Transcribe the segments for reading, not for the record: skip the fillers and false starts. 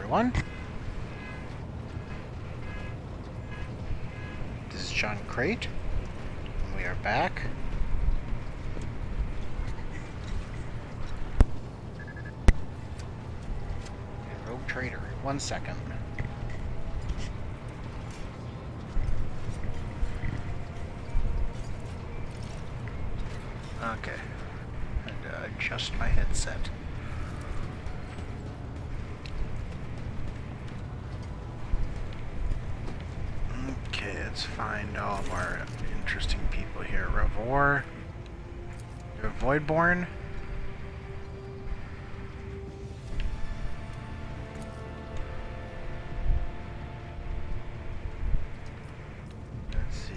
everyone. This is John Crate, and we are back. Rogue Trader, 1 second. Okay, and adjust my headset. Okay, let's find all of our interesting people here. Ravor, you're Voidborn. Let's see.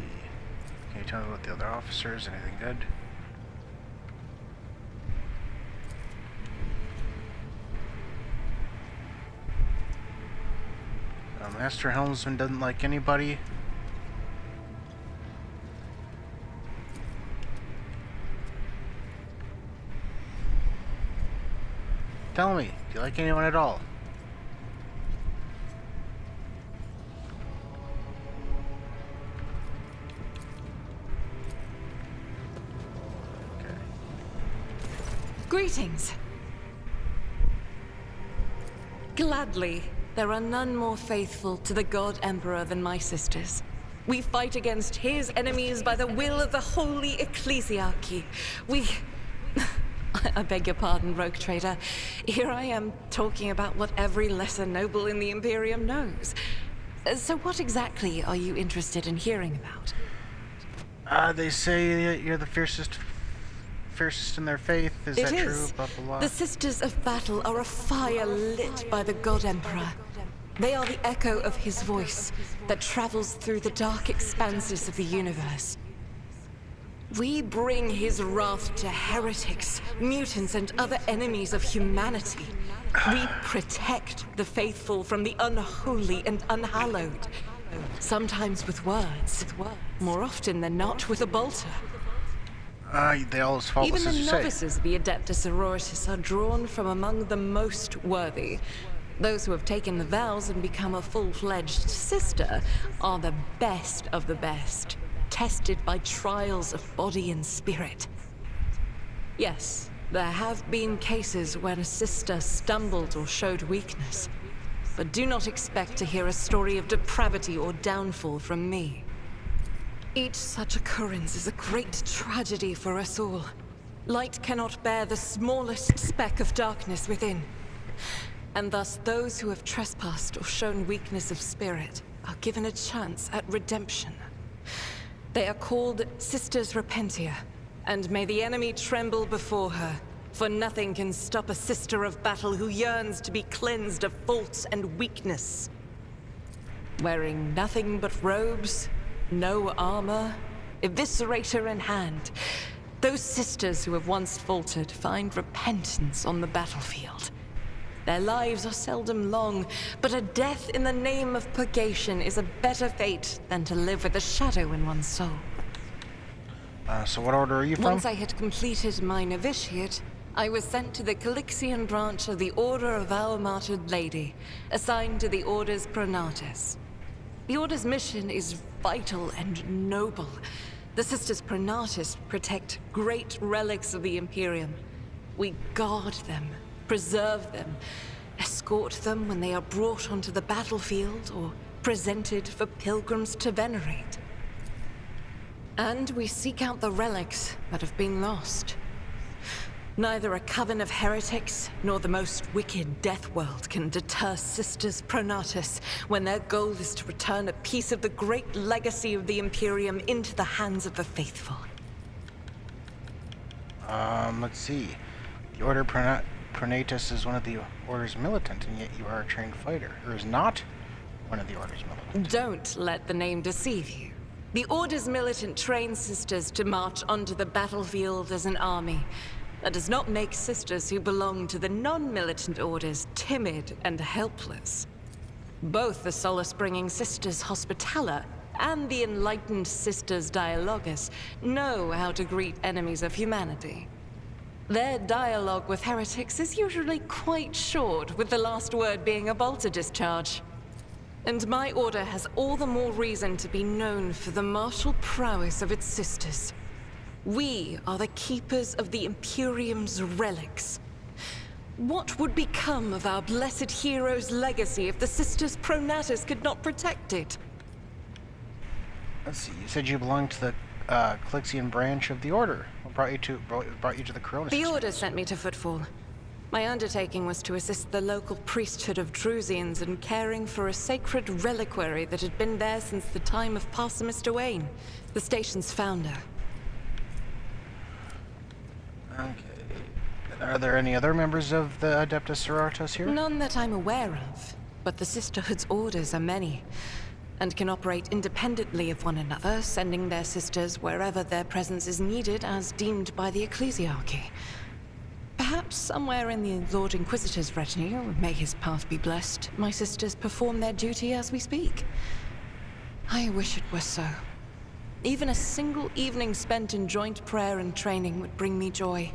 Can you tell me about the other officers? Anything good? Master Helmsman doesn't like anybody. Tell me, do you like anyone at all? Okay. Greetings. Gladly, there are none more faithful to the God Emperor than my sisters. We fight against his enemies by the will of the Holy Ecclesiarchy. I beg your pardon, Rogue Trader. Here I am talking about what every lesser noble in the Imperium knows. So what exactly are you interested in hearing about? They say that you're the fiercest in their faith. Is that true? Blah, blah, blah. The Sisters of Battle are a fire lit by the God Emperor. They are the echo of his voice that travels through the dark expanses of the universe. We bring his wrath to heretics, mutants, and other enemies of humanity. We protect the faithful from the unholy and unhallowed. Sometimes with words, more often than not with a bolter. They always follow Even us, the as you say. novices of the Adeptus Sororitas are drawn from among the most worthy. Those who have taken the vows and become a full-fledged sister are the best of the best, tested by trials of body and spirit. Yes, there have been cases when a sister stumbled or showed weakness, but do not expect to hear a story of depravity or downfall from me. Each such occurrence is a great tragedy for us all. Light cannot bear the smallest speck of darkness within. And thus those who have trespassed or shown weakness of spirit are given a chance at redemption. They are called Sisters Repentia, and may the enemy tremble before her, for nothing can stop a sister of battle who yearns to be cleansed of faults and weakness. Wearing nothing but robes, no armor, eviscerator in hand, those sisters who have once faltered find repentance on the battlefield. Their lives are seldom long, but a death in the name of purgation is a better fate than to live with a shadow in one's soul. So what order are you from? Once I had completed my novitiate, I was sent to the Calixian branch of the Order of Our Martyred Lady, assigned to the Orders Pronatus. The Order's mission is vital and noble. The Sisters Pronatus protect great relics of the Imperium. We guard them, preserve them, escort them when they are brought onto the battlefield or presented for pilgrims to venerate. And we seek out the relics that have been lost. Neither a coven of heretics nor the most wicked Death World can deter Sisters Pronatus when their goal is to return a piece of the great legacy of the Imperium into the hands of the faithful. Let's see. The Order Pronatus is one of the Order's militant, and yet you are a trained fighter. Or is not one of the Order's militant. Don't let the name deceive you. The Order's militant trains sisters to march onto the battlefield as an army. That does not make sisters who belong to the non-militant orders timid and helpless. Both the solace-bringing Sisters Hospitaller and the enlightened Sisters Dialogus know how to greet enemies of humanity. Their dialogue with heretics is usually quite short, with the last word being a bolter discharge. And my order has all the more reason to be known for the martial prowess of its sisters. We are the keepers of the Imperium's relics. What would become of our blessed hero's legacy if the Sisters Pronatus could not protect it? Let's see. You said you belonged to the Calixian branch of the Order. What brought you to the Coronis? The Order sent me to Footfall. My undertaking was to assist the local priesthood of Drusians in caring for a sacred reliquary that had been there since the time of Parsimus Duane, the station's founder. Okay. Are there any other members of the Adeptus Sororitas here? None that I'm aware of, but the Sisterhood's orders are many, and can operate independently of one another, sending their sisters wherever their presence is needed as deemed by the Ecclesiarchy. Perhaps somewhere in the Lord Inquisitor's retinue, may his path be blessed, my sisters perform their duty as we speak. I wish it were so. Even a single evening spent in joint prayer and training would bring me joy.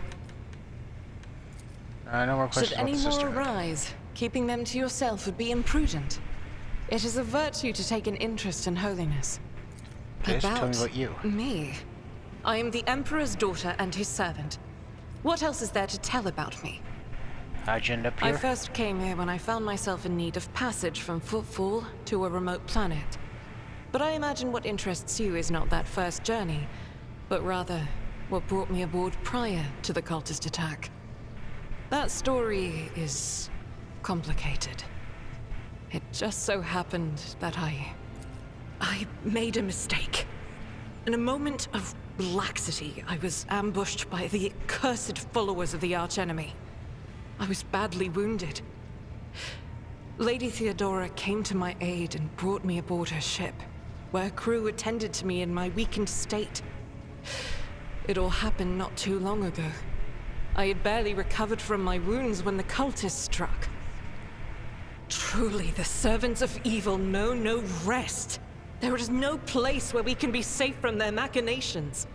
No more questions Should about any the more Sisterhood. arise, keeping them to yourself would be imprudent. It is a virtue to take an interest in holiness. Okay, so tell me about you. Me. I am the Emperor's daughter and his servant. What else is there to tell about me? How'd you end up I here? first came here when I found myself in need of passage from Footfall to a remote planet. But I imagine what interests you is not that first journey, but rather what brought me aboard prior to the cultist attack. That story is complicated. It just so happened that I made a mistake. In a moment of laxity, I was ambushed by the accursed followers of the archenemy. I was badly wounded. Lady Theodora came to my aid and brought me aboard her ship, where crew attended to me in my weakened state. It all happened not too long ago. I had barely recovered from my wounds when the cultists struck. Truly, the servants of evil know no rest. There is no place where we can be safe from their machinations.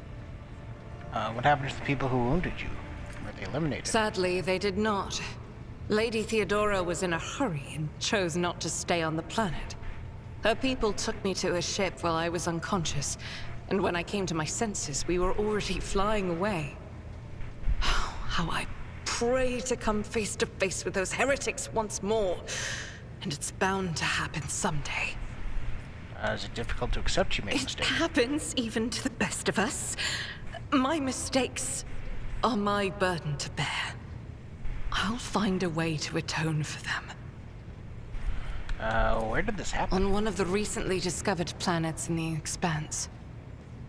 What happened to the people who wounded you? Were they eliminated? Sadly, they did not. Lady Theodora was in a hurry and chose not to stay on the planet. Her people took me to a ship while I was unconscious, and when I came to my senses, we were already flying away. How I pray to come face to face with those heretics once more. And it's bound to happen someday. Is it difficult to accept you made a It mistake? happens even to the best of us. My mistakes are my burden to bear. I'll find a way to atone for them. Where did this happen? On one of the recently discovered planets in the Expanse.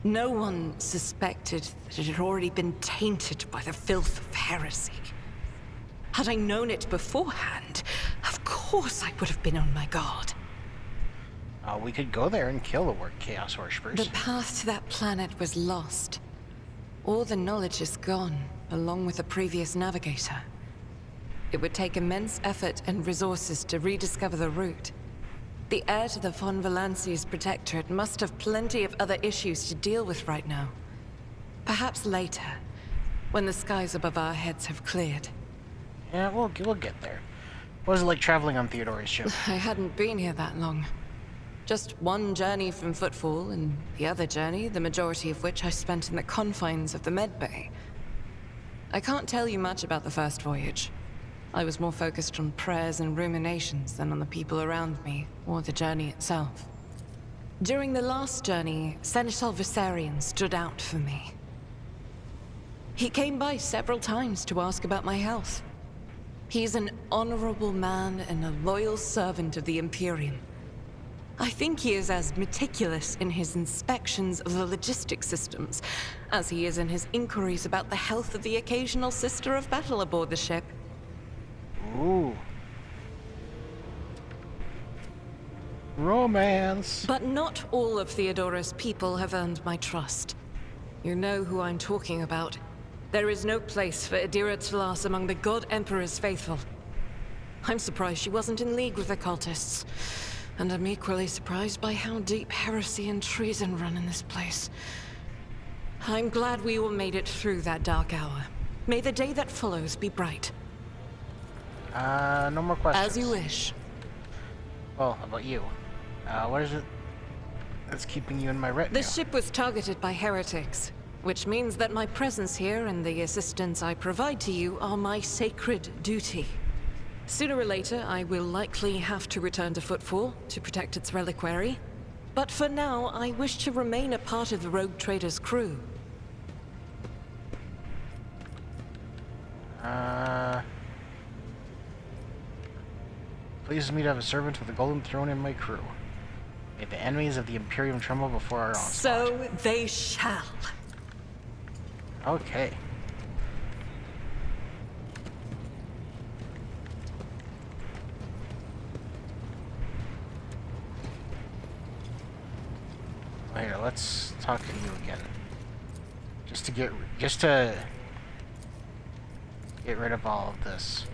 No one suspected that it had already been tainted by the filth of heresy. Had I known it beforehand, of course I would have been on my guard. We could go there and kill the Chaos Worshippers. The path to that planet was lost. All the knowledge is gone, along with the previous navigator. It would take immense effort and resources to rediscover the route. The heir to the Von Valanci's protectorate must have plenty of other issues to deal with right now. Perhaps later, when the skies above our heads have cleared. Yeah, we'll get there. What was it like traveling on Theodora's ship? I hadn't been here that long. Just one journey from Footfall, and the other journey, the majority of which I spent in the confines of the Medbay. I can't tell you much about the first voyage. I was more focused on prayers and ruminations than on the people around me, or the journey itself. During the last journey, Seneschal Viserion stood out for me. He came by several times to ask about my health. He's an honorable man and a loyal servant of the Imperium. I think he is as meticulous in his inspections of the logistic systems as he is in his inquiries about the health of the occasional sister of battle aboard the ship. Ooh. Romance. But not all of Theodora's people have earned my trust. You know who I'm talking about. There is no place for Adira Talas among the God Emperor's faithful. I'm surprised she wasn't in league with the cultists. And I'm equally surprised by how deep heresy and treason run in this place. I'm glad we all made it through that dark hour. May the day that follows be bright. No more questions. As you wish. Well, how about you? What is it that's keeping you in my retinue? The ship was targeted by heretics, which means that my presence here and the assistance I provide to you are my sacred duty. Sooner or later, I will likely have to return to Footfall to protect its reliquary. But for now, I wish to remain a part of the Rogue Trader's crew. Pleases me to have a servant with a golden throne in my crew. May the enemies of the Imperium tremble before our onslaught. So they shall. Okay. Well, here, let's talk to you again. Just to get rid of all of this.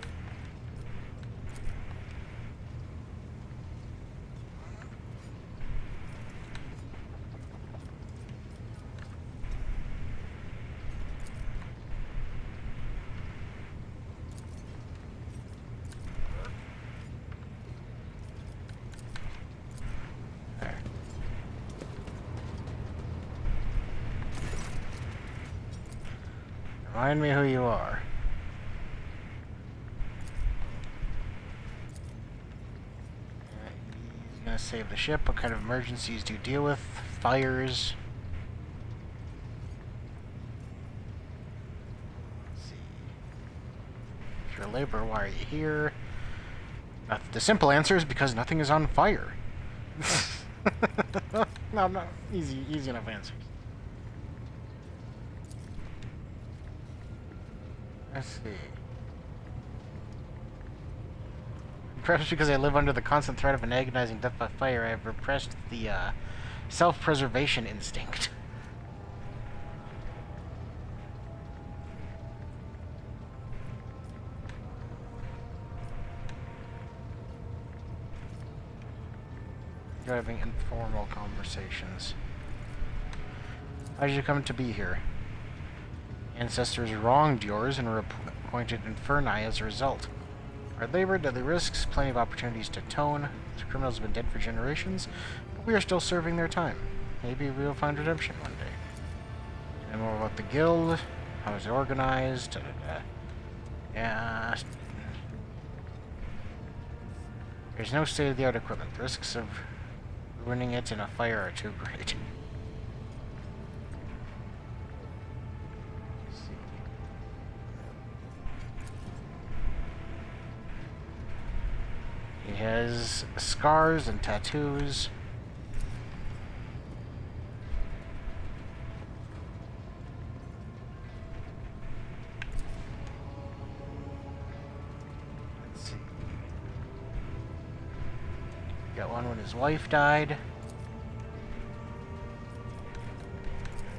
Remind me who you are. He's gonna save the ship. What kind of emergencies do you deal with? Fires. Let's see. If you're a laborer, why are you here? The simple answer is because nothing is on fire. No, easy enough answers. Let's see. Perhaps because I live under the constant threat of an agonizing death by fire, I have repressed the self-preservation instinct. You're having informal conversations. How did you come to be here? Ancestors wronged yours and were appointed Inferni as a result. Hard labor, deadly risks, plenty of opportunities to atone. The criminals have been dead for generations, but we are still serving their time. Maybe we will find redemption one day. And more about the guild, how it's organized, Yeah. There's no state-of-the-art equipment. The risks of ruining it in a fire are too great. He has scars and tattoos. Let's see. Got one when his wife died.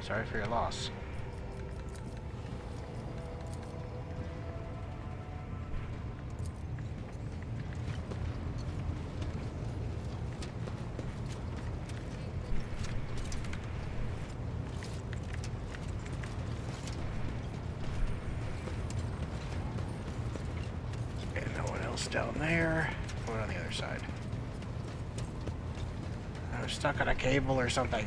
Sorry for your loss. Down there. Put it on the other side. I was stuck on a cable or something.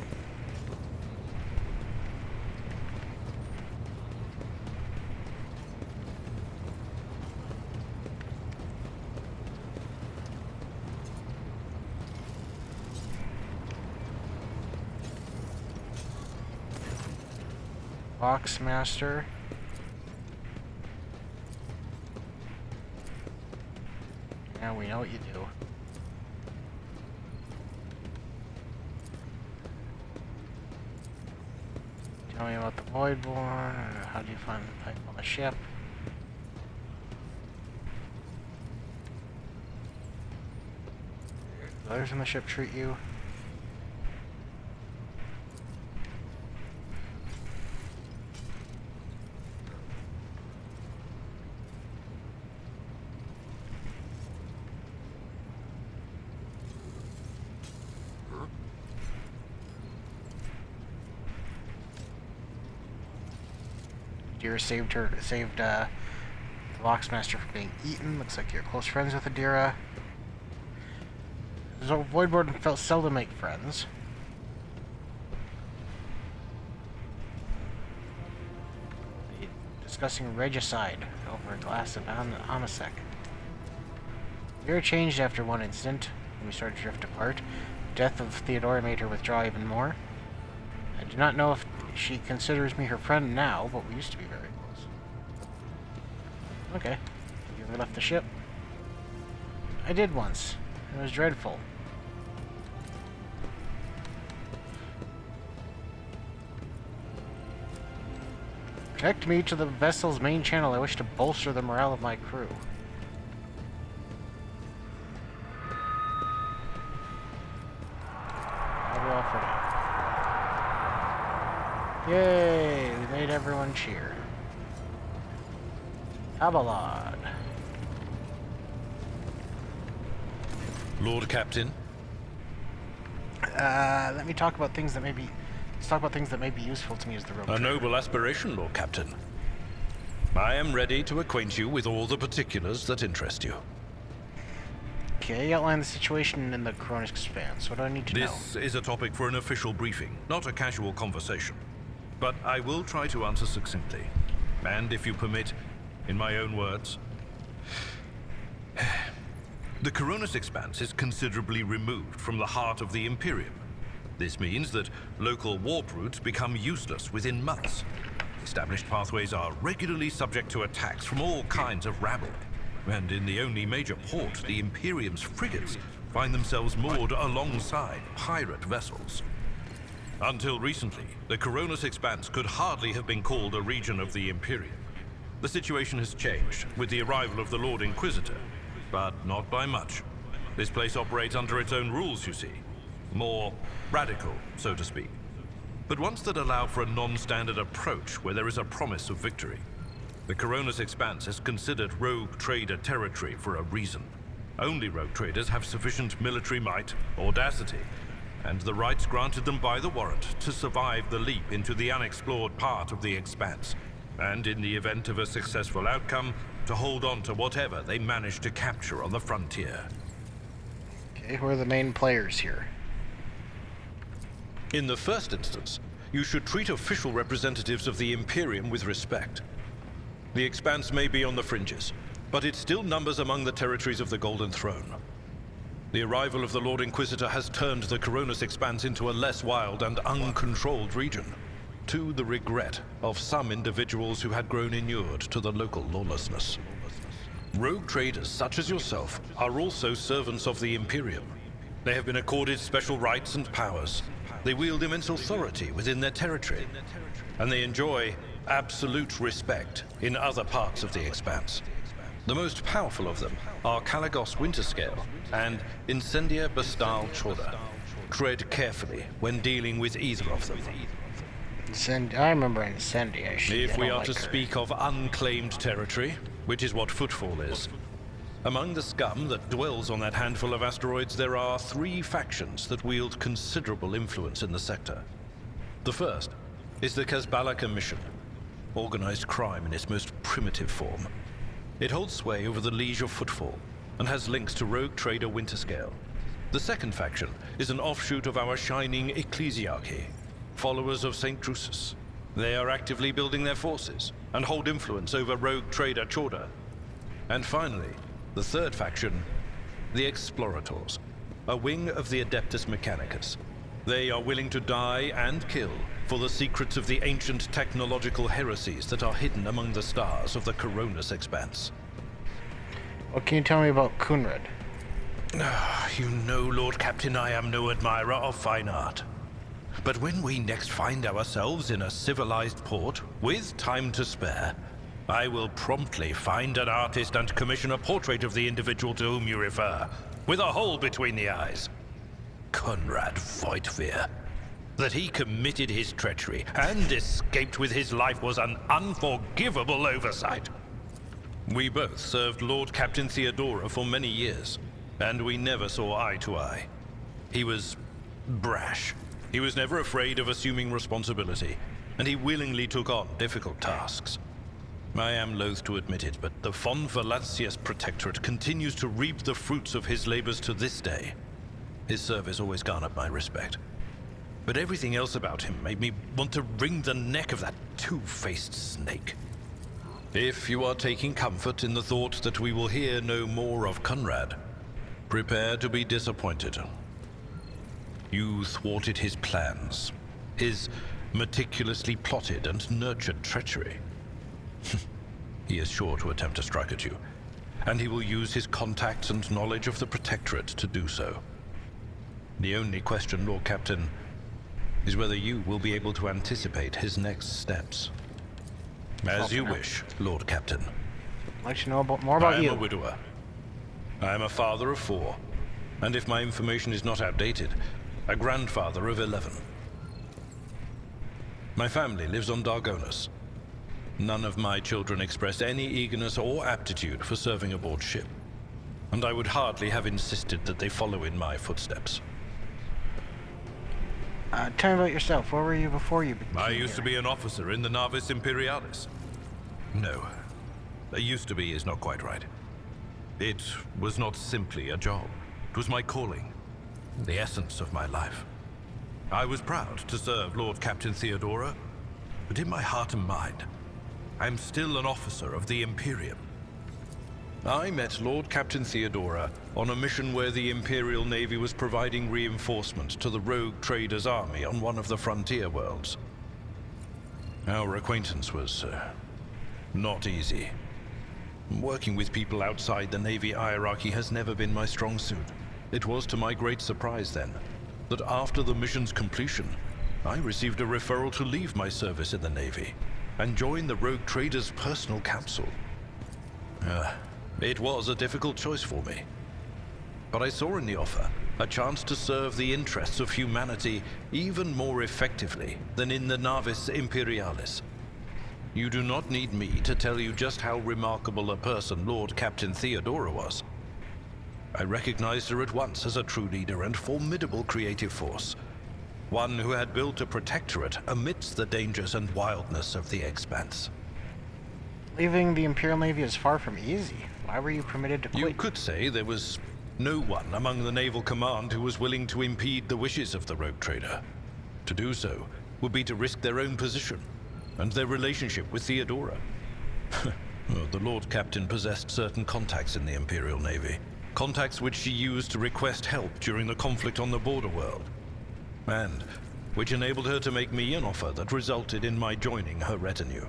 Boxmaster. Now we know what you do. Tell me about the Voidborn. How do you find the pipe on the ship? Do others on the ship treat you? Adira saved the Locksmaster from being eaten. Looks like you're close friends with Adira. So Voidborn felt seldom make friends. Discussing regicide over a glass of Amasek. Adira changed after one incident when we started to drift apart. The death of Theodora made her withdraw even more. I do not know if she considers me her friend now, but we used to be very close. Okay. Have you ever left the ship? I did once. It was dreadful. Connect me to the vessel's main channel. I wish to bolster the morale of my crew. I'll be off for now. Yay! We made everyone cheer. Abelard. Lord Captain. Let me talk about things that may be... Let's talk about things that may be useful to me as the rogue A trader. noble aspiration, Lord Captain. I am ready to acquaint you with all the particulars that interest you. Okay, outline the situation in the Coronis Expanse. What do I need to know? This is a topic for an official briefing, not a casual conversation. But I will try to answer succinctly. And, if you permit, in my own words. The Coronis Expanse is considerably removed from the heart of the Imperium. This means that local warp routes become useless within months. Established pathways are regularly subject to attacks from all kinds of rabble. And in the only major port, the Imperium's frigates find themselves moored alongside pirate vessels. Until recently, the Coronis Expanse could hardly have been called a region of the Imperium. The situation has changed with the arrival of the Lord Inquisitor, but not by much. This place operates under its own rules, you see. More radical, so to speak. But ones that allow for a non-standard approach where there is a promise of victory. The Coronis Expanse is considered rogue trader territory for a reason. Only rogue traders have sufficient military might, audacity, and the rights granted them by the warrant to survive the leap into the unexplored part of the Expanse, and in the event of a successful outcome, to hold on to whatever they manage to capture on the frontier. Okay, who are the main players here? In the first instance, you should treat official representatives of the Imperium with respect. The Expanse may be on the fringes, but it still numbers among the territories of the Golden Throne. The arrival of the Lord Inquisitor has turned the Coronis Expanse into a less wild and uncontrolled region, to the regret of some individuals who had grown inured to the local lawlessness. Rogue traders such as yourself are also servants of the Imperium. They have been accorded special rights and powers. They wield immense authority within their territory, and they enjoy absolute respect in other parts of the Expanse. The most powerful of them are Kalagos Winterscale and Incendia Bastal Chorda. Tread carefully when dealing with either of them. I remember Incendia. If we are to speak of unclaimed territory, which is what Footfall is, among the scum that dwells on that handful of asteroids, there are 3 factions that wield considerable influence in the sector. The first is the Kazbala Commission, organized crime in its most primitive form. It holds sway over the Liege of Footfall, and has links to rogue trader Winterscale. The second faction is an offshoot of our shining ecclesiarchy, followers of St. Drusus. They are actively building their forces, and hold influence over rogue trader Chorda. And finally, the third faction, the Explorators, a wing of the Adeptus Mechanicus. They are willing to die and kill for the secrets of the ancient technological heresies that are hidden among the stars of the Coronis Expanse. What can you tell me about Kunrad? You know, Lord Captain, I am no admirer of fine art. But when we next find ourselves in a civilized port, with time to spare, I will promptly find an artist and commission a portrait of the individual to whom you refer, with a hole between the eyes. Conrad Voigtveer. That he committed his treachery and escaped with his life was an unforgivable oversight. We both served Lord Captain Theodora for many years, and we never saw eye to eye. He was brash. He was never afraid of assuming responsibility, and he willingly took on difficult tasks. I am loath to admit it, but the Von Valancius Protectorate continues to reap the fruits of his labors to this day. His service always garnered my respect. But everything else about him made me want to wring the neck of that two-faced snake. If you are taking comfort in the thought that we will hear no more of Conrad, prepare to be disappointed. You thwarted his plans, his meticulously plotted and nurtured treachery. He is sure to attempt to strike at you, and he will use his contacts and knowledge of the Protectorate to do so. The only question, Lord Captain, is whether you will be able to anticipate his next steps. As you wish, Lord Captain. I'd like to know more about you. I am a widower. I am a father of 4, and if my information is not outdated, a grandfather of 11. My family lives on Dargonus. None of my children express any eagerness or aptitude for serving aboard ship, and I would hardly have insisted that they follow in my footsteps. Tell me about yourself. Where were you before you became I used to be an officer in the Navis Imperialis. No, used to be is not quite right. It was not simply a job. It was my calling, the essence of my life. I was proud to serve Lord Captain Theodora, but in my heart and mind, I am still an officer of the Imperium. I met Lord Captain Theodora on a mission where the Imperial Navy was providing reinforcement to the rogue traders' army on one of the frontier worlds. Our acquaintance was not easy. Working with people outside the Navy hierarchy has never been my strong suit. It was to my great surprise then that after the mission's completion, I received a referral to leave my service in the Navy and join the rogue traders' personal council. It was a difficult choice for me, but I saw in the offer a chance to serve the interests of humanity even more effectively than in the Navis Imperialis. You do not need me to tell you just how remarkable a person Lord Captain Theodora was. I recognized her at once as a true leader and formidable creative force, one who had built a protectorate amidst the dangers and wildness of the Expanse. Leaving the Imperial Navy is far from easy. Why were you permitted to quit? You could say there was no one among the Naval Command who was willing to impede the wishes of the rogue trader. To do so would be to risk their own position and their relationship with Theodora. Well, the Lord Captain possessed certain contacts in the Imperial Navy. Contacts which she used to request help during the conflict on the border world. And which enabled her to make me an offer that resulted in my joining her retinue.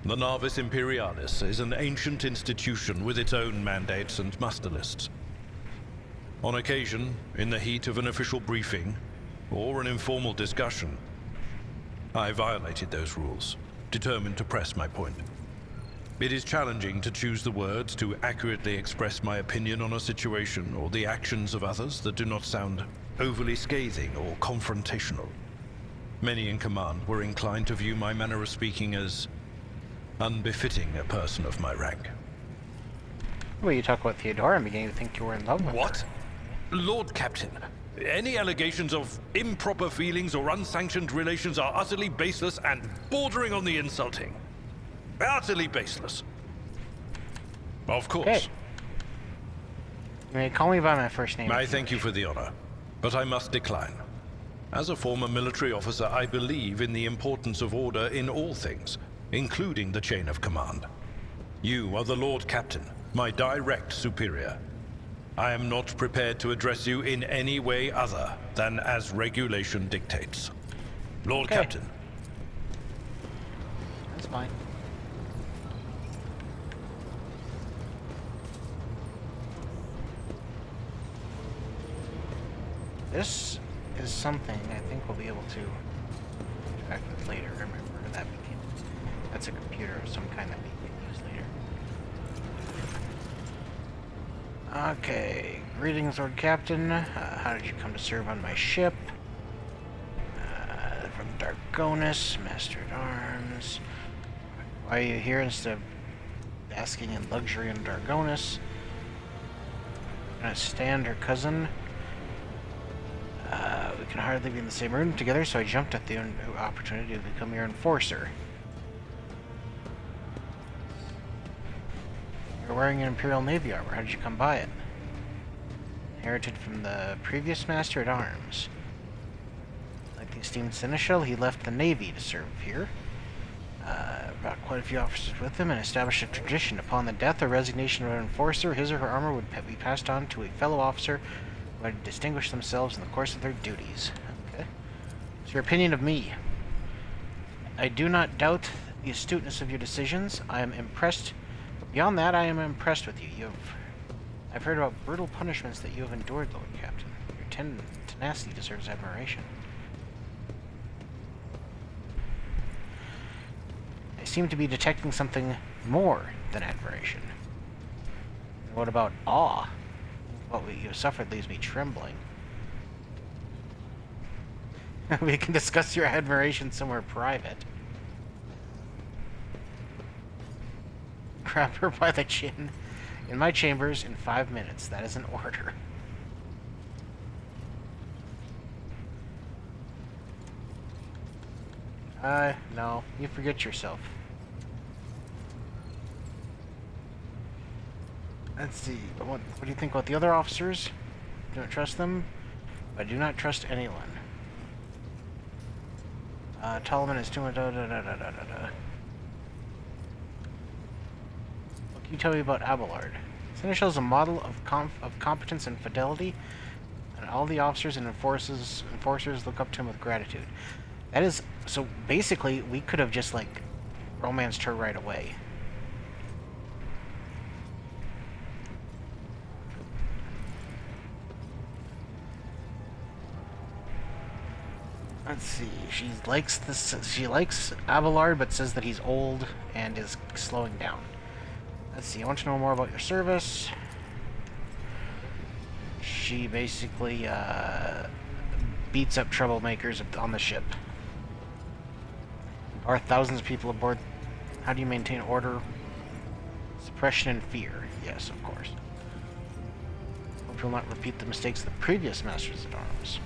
The Navis Imperialis is an ancient institution with its own mandates and muster lists. On occasion, in the heat of an official briefing, or an informal discussion, I violated those rules, determined to press my point. It is challenging to choose the words to accurately express my opinion on a situation or the actions of others that do not sound overly scathing or confrontational. Many in command were inclined to view my manner of speaking as unbefitting a person of my rank. Well, you talk about Theodora, I'm beginning to think you were in love with What? her. Lord Captain, any allegations of improper feelings or unsanctioned relations are utterly baseless and bordering on the insulting. Utterly baseless. Of course. Okay. You may call me by my first name. I thank you for the honor, but I must decline. As a former military officer, I believe in the importance of order in all things, including the chain of command. You are the Lord Captain, my direct superior. I am not prepared to address you in any way other than as regulation dictates. Lord Okay. Captain. That's fine. This is something I think we'll be able to interact with later. Remember that that's a computer of some kind that we can use later. Okay, greetings, Lord Captain. How did you come to serve on my ship? From Dargonus, Master at Arms. Why are you here instead of basking in luxury in Dargonus? Gonna stand her cousin. We can hardly be in the same room together, so I jumped at the opportunity to become your enforcer. You're wearing an Imperial Navy armor. How did you come by it? Inherited from the previous Master at Arms. Like the esteemed Seneschal, he left the Navy to serve here. Brought quite a few officers with him and established a tradition. Upon the death or resignation of an enforcer, his or her armor would be passed on to a fellow officer who had distinguished themselves in the course of their duties. Okay. So your opinion of me. I do not doubt the astuteness of your decisions. I am impressed. But beyond that, I am impressed with you. I've heard about brutal punishments that you have endured, Lord Captain. Your tenacity deserves admiration. I seem to be detecting something more than admiration. And what about awe? What you have suffered leaves me trembling. We can discuss your admiration somewhere private. Grab her by the chin. In my chambers in 5 minutes. That is an order. No. You forget yourself. Let's see. What do you think about the other officers? Do not trust them. I do not trust anyone. Tolman is too much. What can you tell me about Abelard? Seneschal is a model of competence and fidelity, and all the officers and enforcers look up to him with gratitude. That is so. Basically, we could have just like romanced her right away. Let's see. She likes Abelard, but says that he's old and is slowing down. Let's see. I want to know more about your service. She basically beats up troublemakers on the ship. Are thousands of people aboard? How do you maintain order? Suppression and fear. Yes, of course. Hope you'll not repeat the mistakes of the previous Masters at Arms.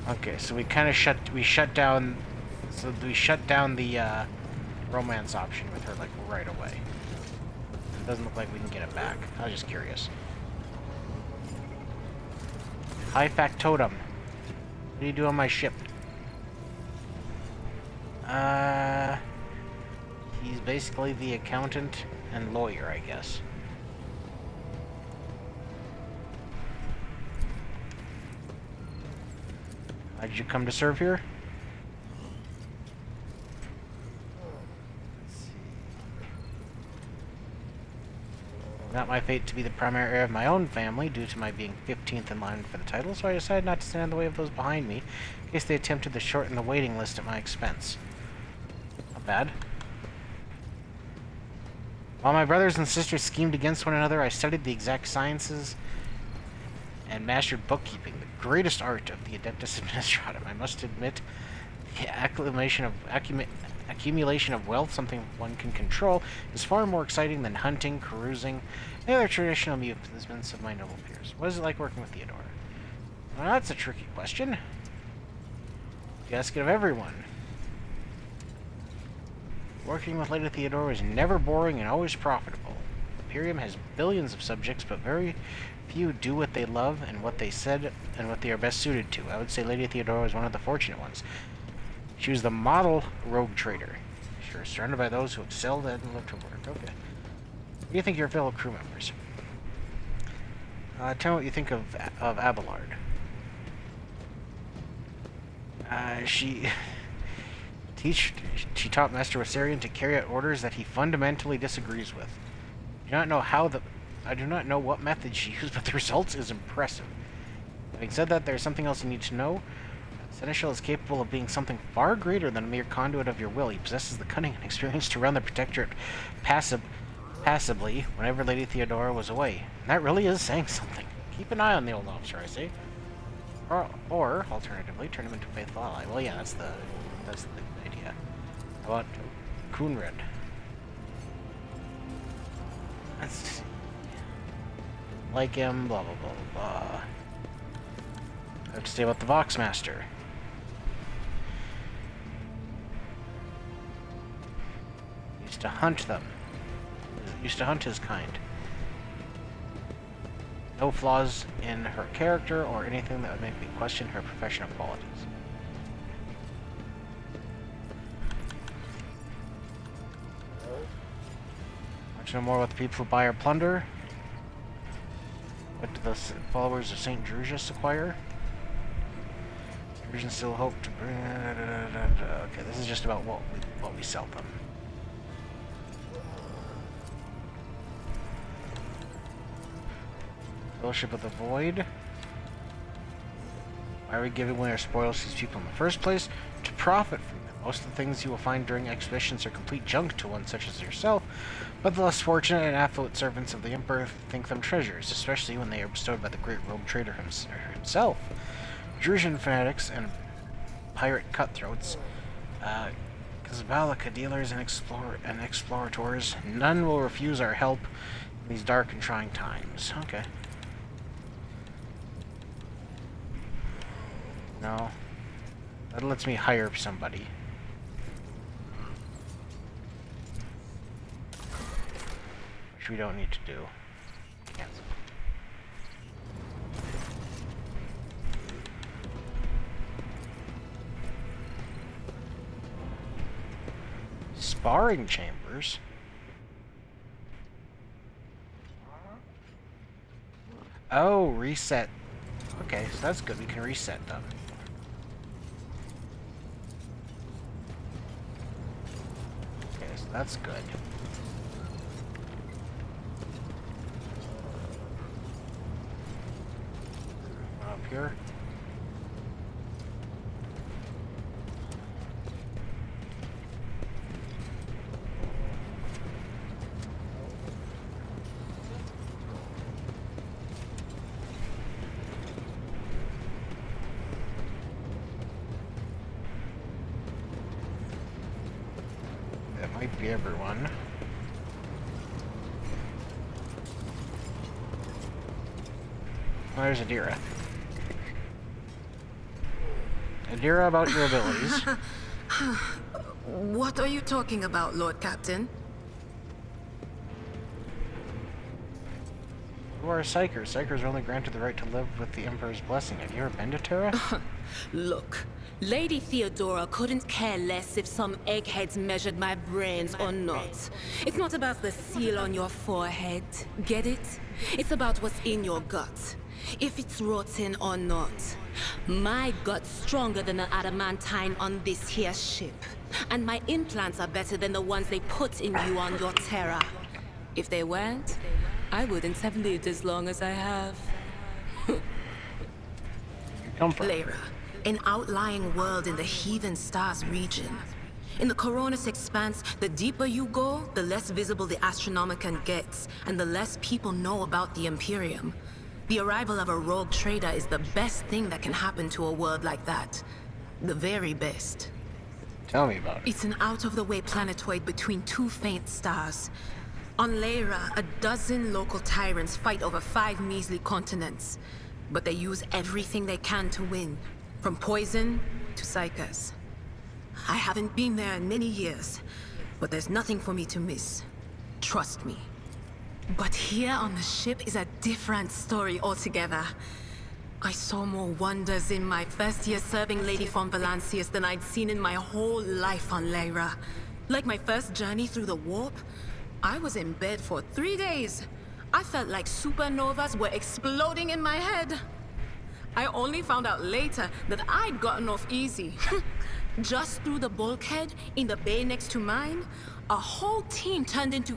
Okay, so we kind of shut down the romance option with her like right away. It doesn't look like we can get it back. I was just curious. High factotum. What do you do on my ship? He's basically the accountant and lawyer, I guess. Why did you come to serve here? Let's see. Not my fate to be the primary heir of my own family due to my being 15th in line for the title, so I decided not to stand in the way of those behind me in case they attempted to shorten the waiting list at my expense. Not bad. While my brothers and sisters schemed against one another, I studied the exact sciences and mastered bookkeeping, the greatest art of the Adeptus Administratum. I must admit, the accumulation of wealth, something one can control, is far more exciting than hunting, carousing, and other traditional amusements of my noble peers. What is it like working with Theodora? Well, that's a tricky question. You ask it of everyone. Working with Lady Theodora is never boring and always profitable. Imperium has billions of subjects, but very few do what they love and what they said and what they are best suited to. I would say Lady Theodora was one of the fortunate ones. She was the model rogue trader. She was surrounded by those who excelled and loved her work. Okay. What do you think of your fellow crew members? Tell me what you think of Abelard. She taught Master Wassarian to carry out orders that he fundamentally disagrees with. I do not know what method she used, but the results is impressive. Having said that, there's something else you need to know. Seneschal is capable of being something far greater than a mere conduit of your will. He possesses the cunning and experience to run the Protectorate passively whenever Lady Theodora was away. And that really is saying something. Keep an eye on the old officer, I say. Or alternatively, turn him into a faithful ally. Well, yeah, that's the idea. How about Coonred? Let's see. Like him, blah blah blah blah. I have to say about the Voxmaster. Used to hunt them. Used to hunt his kind. No flaws in her character or anything that would make me question her professional qualities. Want to know more about the people who buy or plunder? What do the followers of St. Drusius acquire? Drusians still hope to bring... Okay, this is just about what we sell them. Fellowship of the Void. Why are we giving away our spoils to these people in the first place? To profit from them. Most of the things you will find during expeditions are complete junk to one such as yourself, but the less fortunate and affluent servants of the Emperor think them treasures, especially when they are bestowed by the great rogue trader himself. Drusian fanatics and pirate cutthroats, Kazbalika dealers and explorators, none will refuse our help in these dark and trying times. Okay. No. That lets me hire somebody. Which we don't need to do. Cancel. Sparring chambers? Oh, reset. Okay, so that's good. We can reset them. Okay, so that's good. Up here. Might be everyone. Oh, there's Adira. Adira, about your abilities. What are you talking about, Lord Captain? You are a Psyker. Psykers are only granted the right to live with the Emperor's blessing. Have you ever been to Terra? Look, Lady Theodora couldn't care less if some eggheads measured my brains or not. It's not about the seal on your forehead, get it? It's about what's in your gut, if it's rotten or not. My gut's stronger than the adamantine on this here ship, and my implants are better than the ones they put in you on your Terra. If they weren't, I wouldn't have lived as long as I have. Lyra, an outlying world in the Heathen Stars region. In the Coronis Expanse, the deeper you go, the less visible the Astronomicon gets, and the less people know about the Imperium. The arrival of a rogue trader is the best thing that can happen to a world like that. The very best. Tell me about it. It's an out-of-the-way planetoid between two faint stars. On Lyra, a dozen local tyrants fight over 5 measly continents. But they use everything they can to win, from poison to psychers. I haven't been there in many years, but there's nothing for me to miss. Trust me. But here on the ship is a different story altogether. I saw more wonders in my first year serving Lady von Valancius than I'd seen in my whole life on Lyra. Like my first journey through the warp, I was in bed for 3 days. I felt like supernovas were exploding in my head. I only found out later that I'd gotten off easy. Just through the bulkhead in the bay next to mine, a whole team turned into...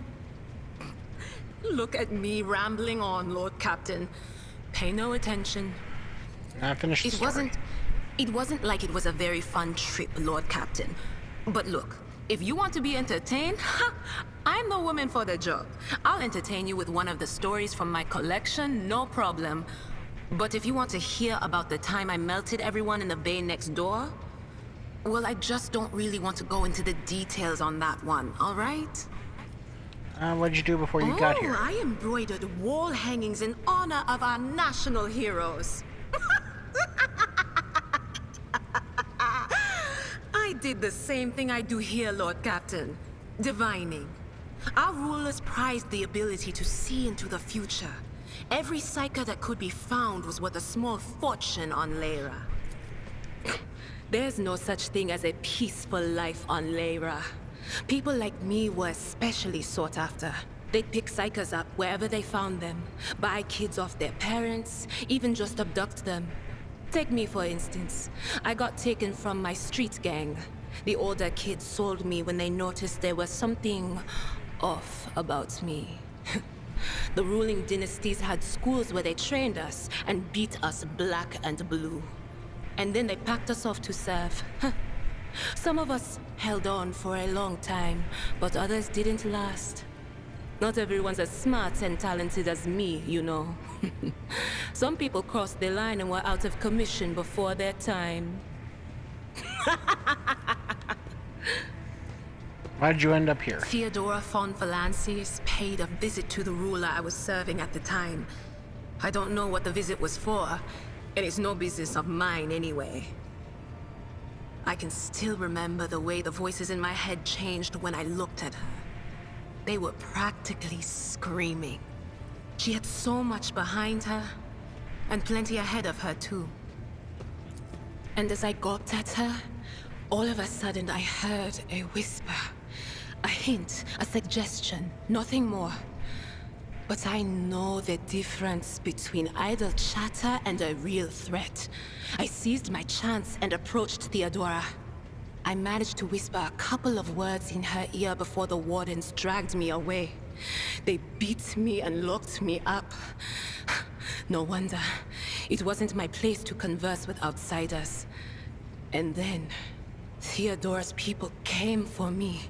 Look at me rambling on, Lord Captain. Pay no attention. I finished the story. It wasn't like it was a very fun trip, Lord Captain. But look, if you want to be entertained, I'm the woman for the job. I'll entertain you with one of the stories from my collection, no problem. But if you want to hear about the time I melted everyone in the bay next door, well, I just don't really want to go into the details on that one, all right? What did you do before you got here? I embroidered wall hangings in honor of our national heroes. I did the same thing I do here, Lord Captain. Divining. Our rulers prized the ability to see into the future. Every psyker that could be found was worth a small fortune on Lyra. There's no such thing as a peaceful life on Lyra. People like me were especially sought after. They'd pick psychers up wherever they found them, buy kids off their parents, even just abduct them. Take me, for instance. I got taken from my street gang. The older kids sold me when they noticed there was something off about me. The ruling dynasties had schools where they trained us and beat us black and blue. And then they packed us off to serve. Some of us held on for a long time, but others didn't last. Not everyone's as smart and talented as me, you know. Some people crossed the line and were out of commission before their time. Why'd you end up here? Theodora von Valancius paid a visit to the ruler I was serving at the time. I don't know what the visit was for, and it's no business of mine anyway. I can still remember the way the voices in my head changed when I looked at her. They were practically screaming. She had so much behind her, and plenty ahead of her too. And as I gawped at her, all of a sudden I heard a whisper. A hint, a suggestion, nothing more. But I know the difference between idle chatter and a real threat. I seized my chance and approached Theodora. I managed to whisper a couple of words in her ear before the wardens dragged me away. They beat me and locked me up. No wonder. It wasn't my place to converse with outsiders. And then, Theodora's people came for me.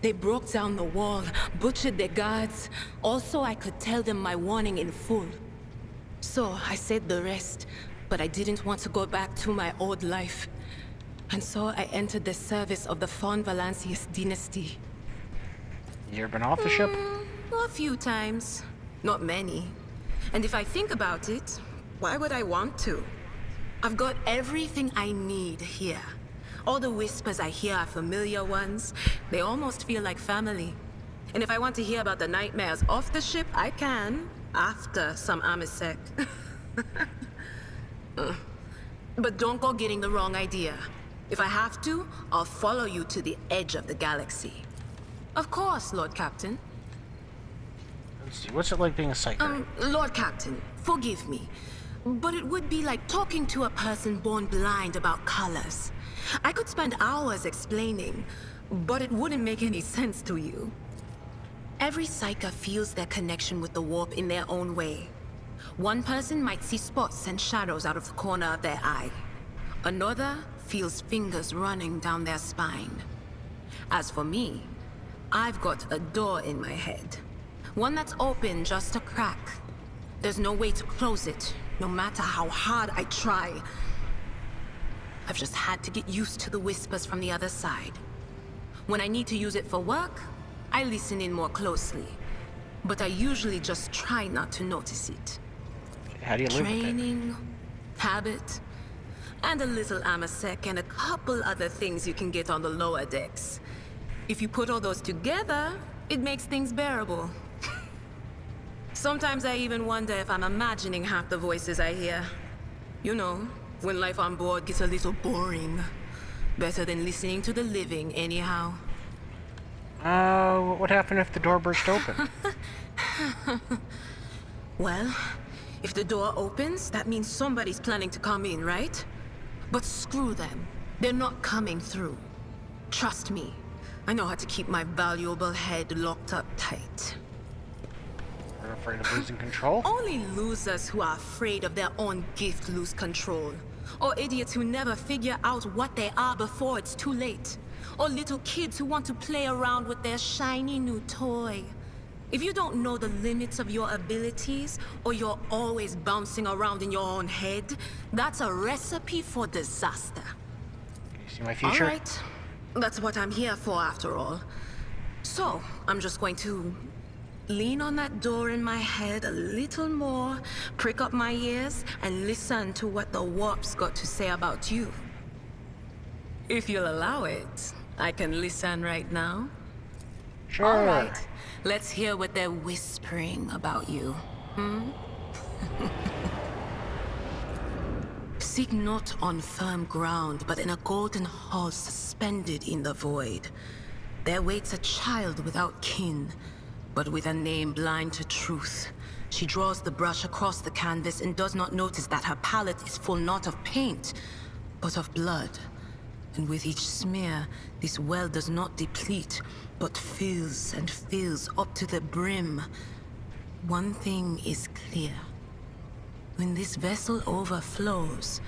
They broke down the wall, butchered their guards, also I could tell them my warning in full. So I said the rest, but I didn't want to go back to my old life. And so I entered the service of the von Valancius dynasty. You ever been off the ship? A few times. Not many. And if I think about it, why would I want to? I've got everything I need here. All the whispers I hear are familiar ones. They almost feel like family. And if I want to hear about the nightmares off the ship, I can, after some Amisec. But don't go getting the wrong idea. If I have to, I'll follow you to the edge of the galaxy. Of course, Lord Captain. Let's see, what's it like being a psyker? Lord Captain, forgive me. But it would be like talking to a person born blind about colors. I could spend hours explaining, but it wouldn't make any sense to you. Every psyker feels their connection with the warp in their own way. One person might see spots and shadows out of the corner of their eye. Another feels fingers running down their spine. As for me, I've got a door in my head. One that's open just a crack. There's no way to close it, no matter how hard I try. I've just had to get used to the whispers from the other side. When I need to use it for work, I listen in more closely. But I usually just try not to notice it. How do you live with it? Training, habit, and a little Amisec and a couple other things you can get on the lower decks. If you put all those together, it makes things bearable. Sometimes I even wonder if I'm imagining half the voices I hear. You know, when life on board gets a little boring. Better than listening to the living, anyhow. What would happen if the door burst open? Well, if the door opens, that means somebody's planning to come in, right? But screw them. They're not coming through. Trust me. I know how to keep my valuable head locked up tight. You're afraid of losing control? Only losers who are afraid of their own gift lose control. Or idiots who never figure out what they are before it's too late. Or little kids who want to play around with their shiny new toy. If you don't know the limits of your abilities, or you're always bouncing around in your own head, that's a recipe for disaster. Can you see my future? All right. That's what I'm here for, after all. So, I'm just going to lean on that door in my head a little more, prick up my ears, and listen to what the warp's got to say about you. If you'll allow it, I can listen right now. Sure. All right. Let's hear what they're whispering about you. Seek not on firm ground, but in a golden hall suspended in the void. There waits a child without kin, but with a name blind to truth. She draws the brush across the canvas and does not notice that her palette is full not of paint, but of blood. And with each smear, this well does not deplete, but fills and fills up to the brim. One thing is clear. When this vessel overflows,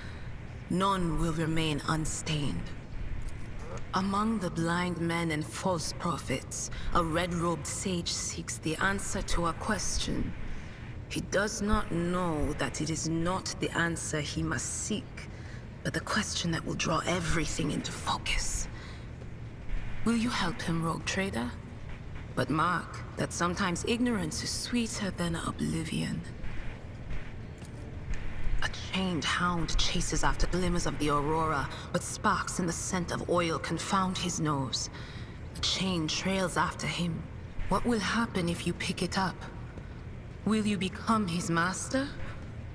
none will remain unstained. Among the blind men and false prophets, a red-robed sage seeks the answer to a question. He does not know that it is not the answer he must seek, but the question that will draw everything into focus. Will you help him, Rogue Trader? But mark that sometimes ignorance is sweeter than oblivion. A chained hound chases after glimmers of the aurora, but sparks in the scent of oil confound his nose. A chain trails after him. What will happen if you pick it up? Will you become his master?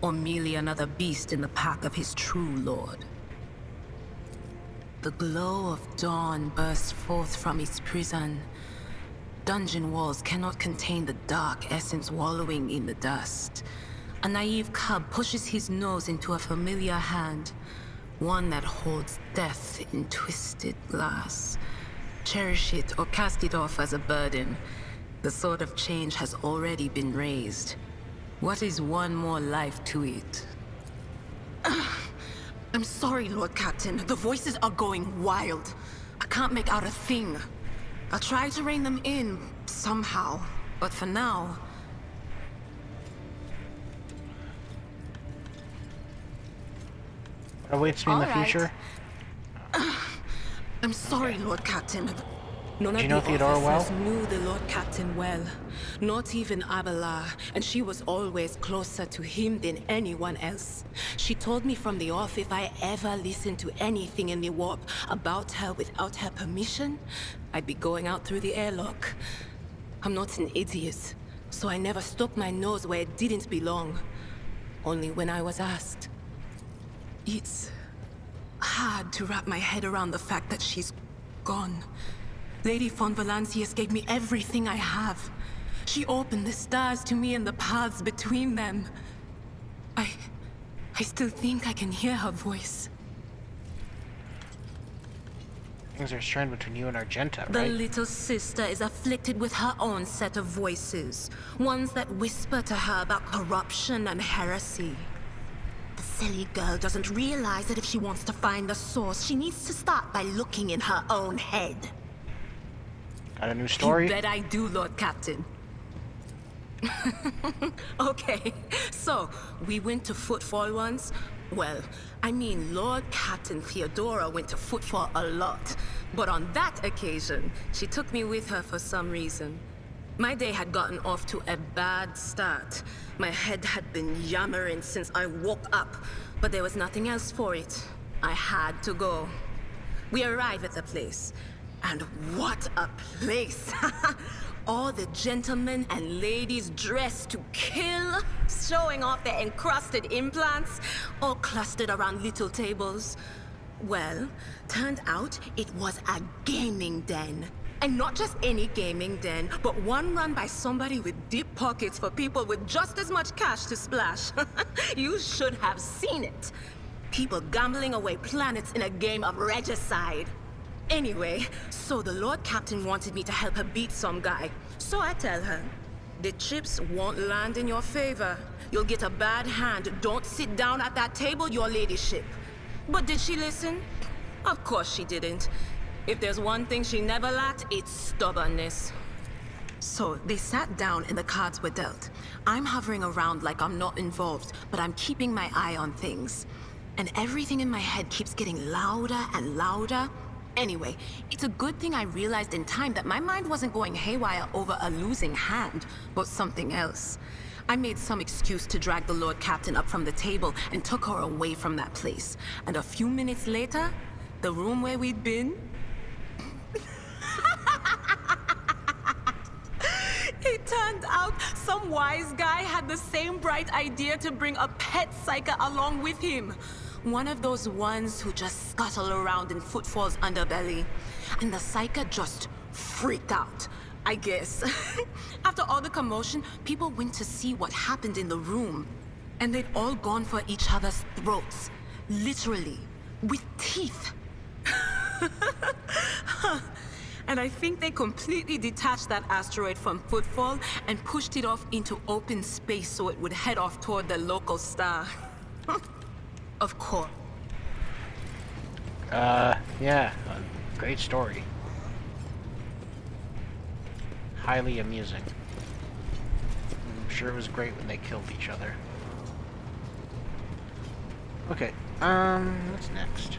Or merely another beast in the pack of his true lord? The glow of dawn bursts forth from its prison. Dungeon walls cannot contain the dark essence wallowing in the dust. A naive cub pushes his nose into a familiar hand, one that holds death in twisted glass. Cherish it or cast it off as a burden. The sword of change has already been raised. What is one more life to it? I'm sorry, Lord Captain. The voices are going wild. I can't make out a thing. I'll try to rein them in, somehow. But for now... What awaits me in the All right. future? I'm sorry, Lord Captain. None Do you of know the Theodora well? officers knew the Lord Captain well. Not even Abelard, and she was always closer to him than anyone else. She told me from the off if I ever listened to anything in the warp about her without her permission, I'd be going out through the airlock. I'm not an idiot, so I never stuck my nose where it didn't belong. Only when I was asked. It's hard to wrap my head around the fact that she's gone. Lady von Valancius gave me everything I have. She opened the stars to me and the paths between them. I still think I can hear her voice. Things are strained between you and Argenta, The right? little sister is afflicted with her own set of voices. Ones that whisper to her about corruption and heresy. The silly girl doesn't realize that if she wants to find the source, she needs to start by looking in her own head. Got a new story? You bet I do, Lord Captain. Okay, so we went to Footfall once. Well, I mean, Lord Captain Theodora went to Footfall a lot. But on that occasion, she took me with her for some reason. My day had gotten off to a bad start. My head had been yammering since I woke up, but there was nothing else for it. I had to go. We arrive at the place. And what a place! All the gentlemen and ladies dressed to kill, showing off their encrusted implants, all clustered around little tables. Well, turned out it was a gaming den. And not just any gaming den, but one run by somebody with deep pockets for people with just as much cash to splash. You should have seen it. People gambling away planets in a game of regicide. Anyway, so the Lord Captain wanted me to help her beat some guy. So I tell her, the chips won't land in your favor. You'll get a bad hand. Don't sit down at that table, your ladyship. But did she listen? Of course she didn't. If there's one thing she never lacked, it's stubbornness. So they sat down and the cards were dealt. I'm hovering around like I'm not involved, but I'm keeping my eye on things. And everything in my head keeps getting louder and louder. Anyway, it's a good thing I realized in time that my mind wasn't going haywire over a losing hand, but something else. I made some excuse to drag the Lord Captain up from the table and took her away from that place. And a few minutes later, the room where we'd been... It turned out some wise guy had the same bright idea to bring a pet psyker along with him. One of those ones who just scuttle around in Footfall's underbelly. And the psyker just freaked out, I guess. After all the commotion, people went to see what happened in the room. And they'd all gone for each other's throats. Literally. With teeth. And I think they completely detached that asteroid from Footfall and pushed it off into open space so it would head off toward the local star. Of course. Yeah, great story. Highly amusing. I'm sure it was great when they killed each other. Okay, what's next?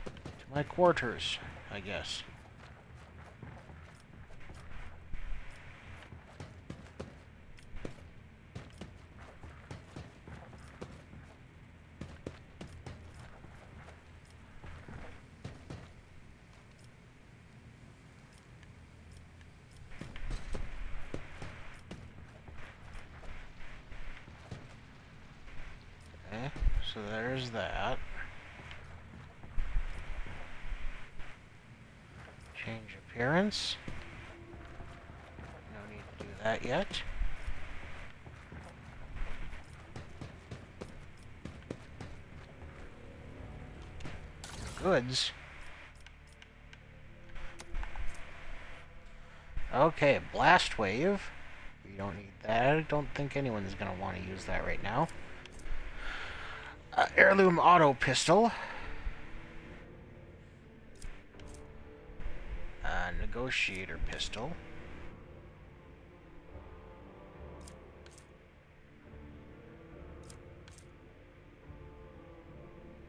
To my quarters, I guess. So there's that. Change appearance. No need to do that yet. Goods. Okay, blast wave. We don't need that. I don't think anyone's gonna want to use that right now. Heirloom auto pistol. Negotiator pistol.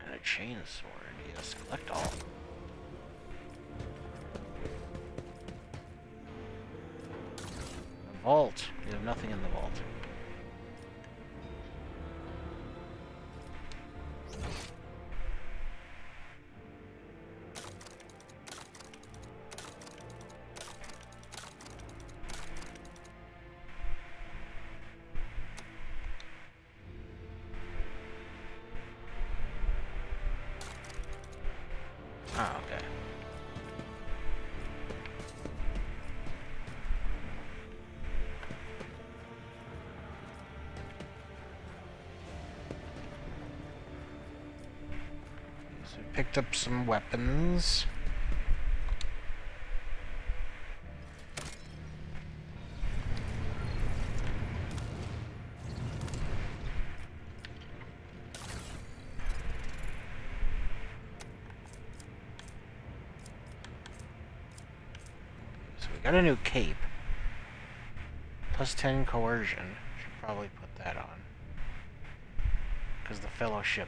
And a chainsword. Yes, collect all. The vault. We have nothing in the vault. Ah, okay. So we picked up some weapons. Got a new cape. Plus 10 coercion. Should probably put that on. Because the fellowship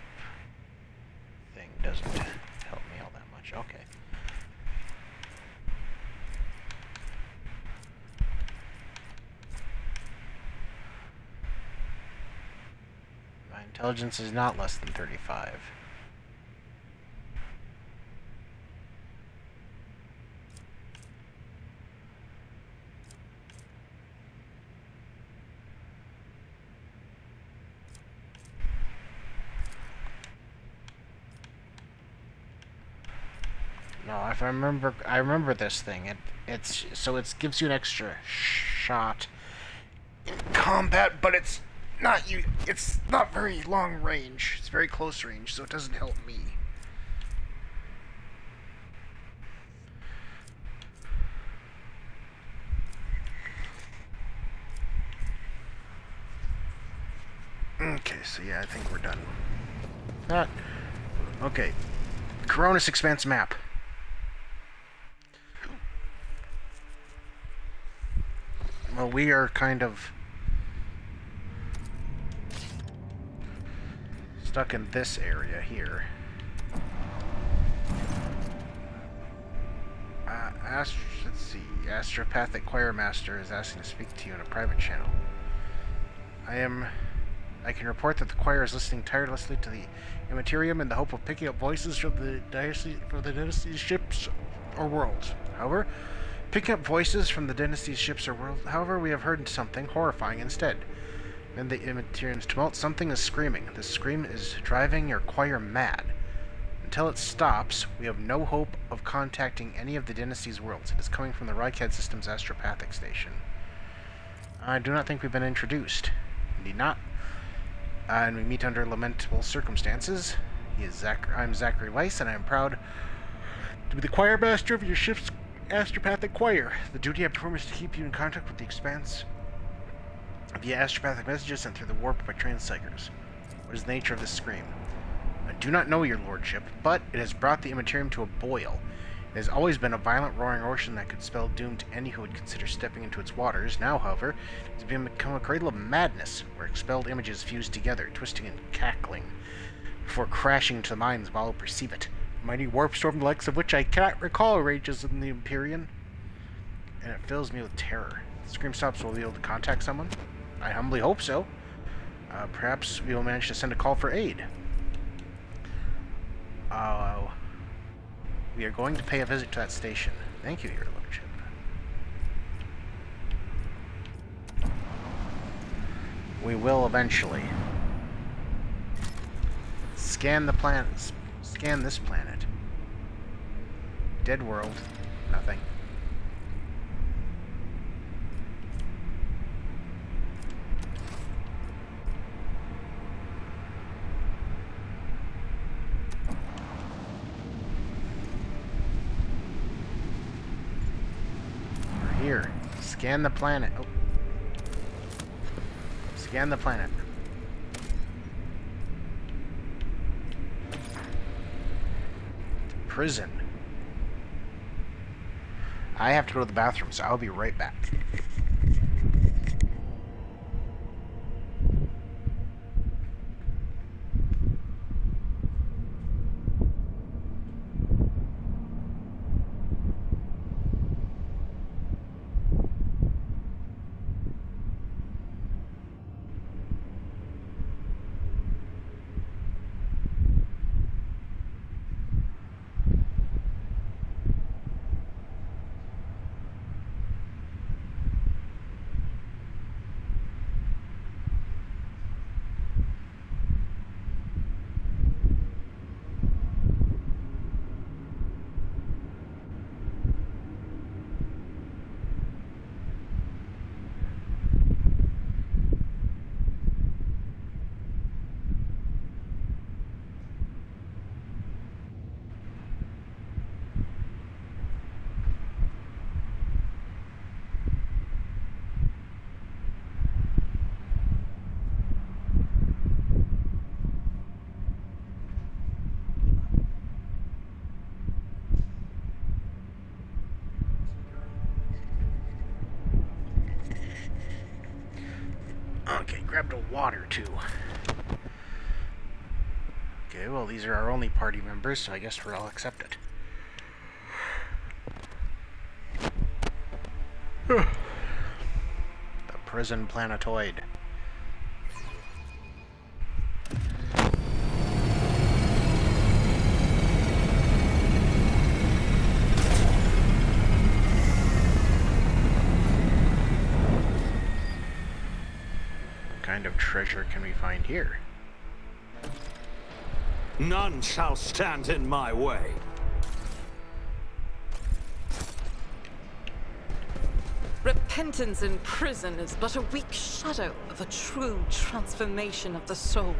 thing doesn't help me all that much. Okay. My intelligence is not less than 35. No, if I remember this thing. It gives you an extra shot in combat, but it's not very long range. It's very close range, so it doesn't help me. Okay, so yeah, I think we're done. Okay. Coronis Expanse map. Well, we are kind of stuck in this area here. Let's see. Astropathic Choir Master is asking to speak to you in a private channel. I can report that the choir is listening tirelessly to the Immaterium in the hope of picking up voices from the dynasty's ships or worlds. However, we have heard something horrifying instead. In the Immaterium's tumult, something is screaming. This scream is driving your choir mad. Until it stops, we have no hope of contacting any of the dynasty's worlds. It is coming from the Rykad System's astropathic station. I do not think we've been introduced. Indeed not. And we meet under lamentable circumstances. I'm Zachary Weiss, and I am proud to be the choir master of your ship's astropathic choir. The duty I perform is to keep you in contact with the Expanse via astropathic messages sent through the warp by transpsychers. What is the nature of this scream? I do not know, your lordship, but it has brought the Immaterium to a boil. It has always been a violent, roaring ocean that could spell doom to any who would consider stepping into its waters. Now, however, it has become a cradle of madness, where expelled images fuse together, twisting and cackling, before crashing into the minds of all who perceive it. A mighty warp storm, the likes of which I cannot recall, rages in the Empyrean, and it fills me with terror. If the scream stops, will we be able to contact someone? I humbly hope so. Perhaps we will manage to send a call for aid. We are going to pay a visit to that station. Thank you, your lordship. We will eventually. Scan the planets. Scan this planet. Dead world. Nothing. Here. Scan the planet. Oh. Scan the planet. Prison. I have to go to the bathroom, so I'll be right back. Okay, grabbed a water too. Okay, well these are our only party members, so I guess we're all accepted. The prison planetoid. Kind of treasure can we find here? None shall stand in my way. Repentance in prison is but a weak shadow of a true transformation of the soul.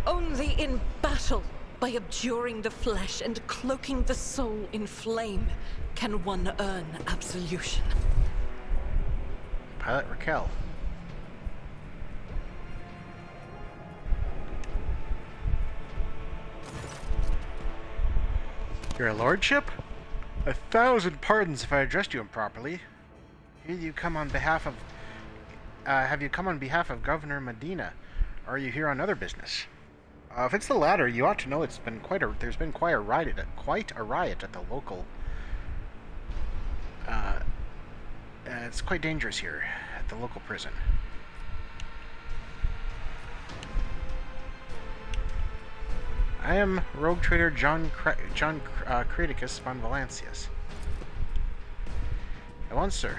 Only in battle, by abjuring the flesh and cloaking the soul in flame, can one earn absolution. Pilot Raquel. Your lordship? 1,000 pardons if I addressed you improperly. Here you come on behalf of... have you come on behalf of Governor Medina? Or are you here on other business? If it's the latter, you ought to know there's been quite a riot at the local... it's quite dangerous here, at the local prison. I am rogue trader John Creticus von Valancius. At once, sir.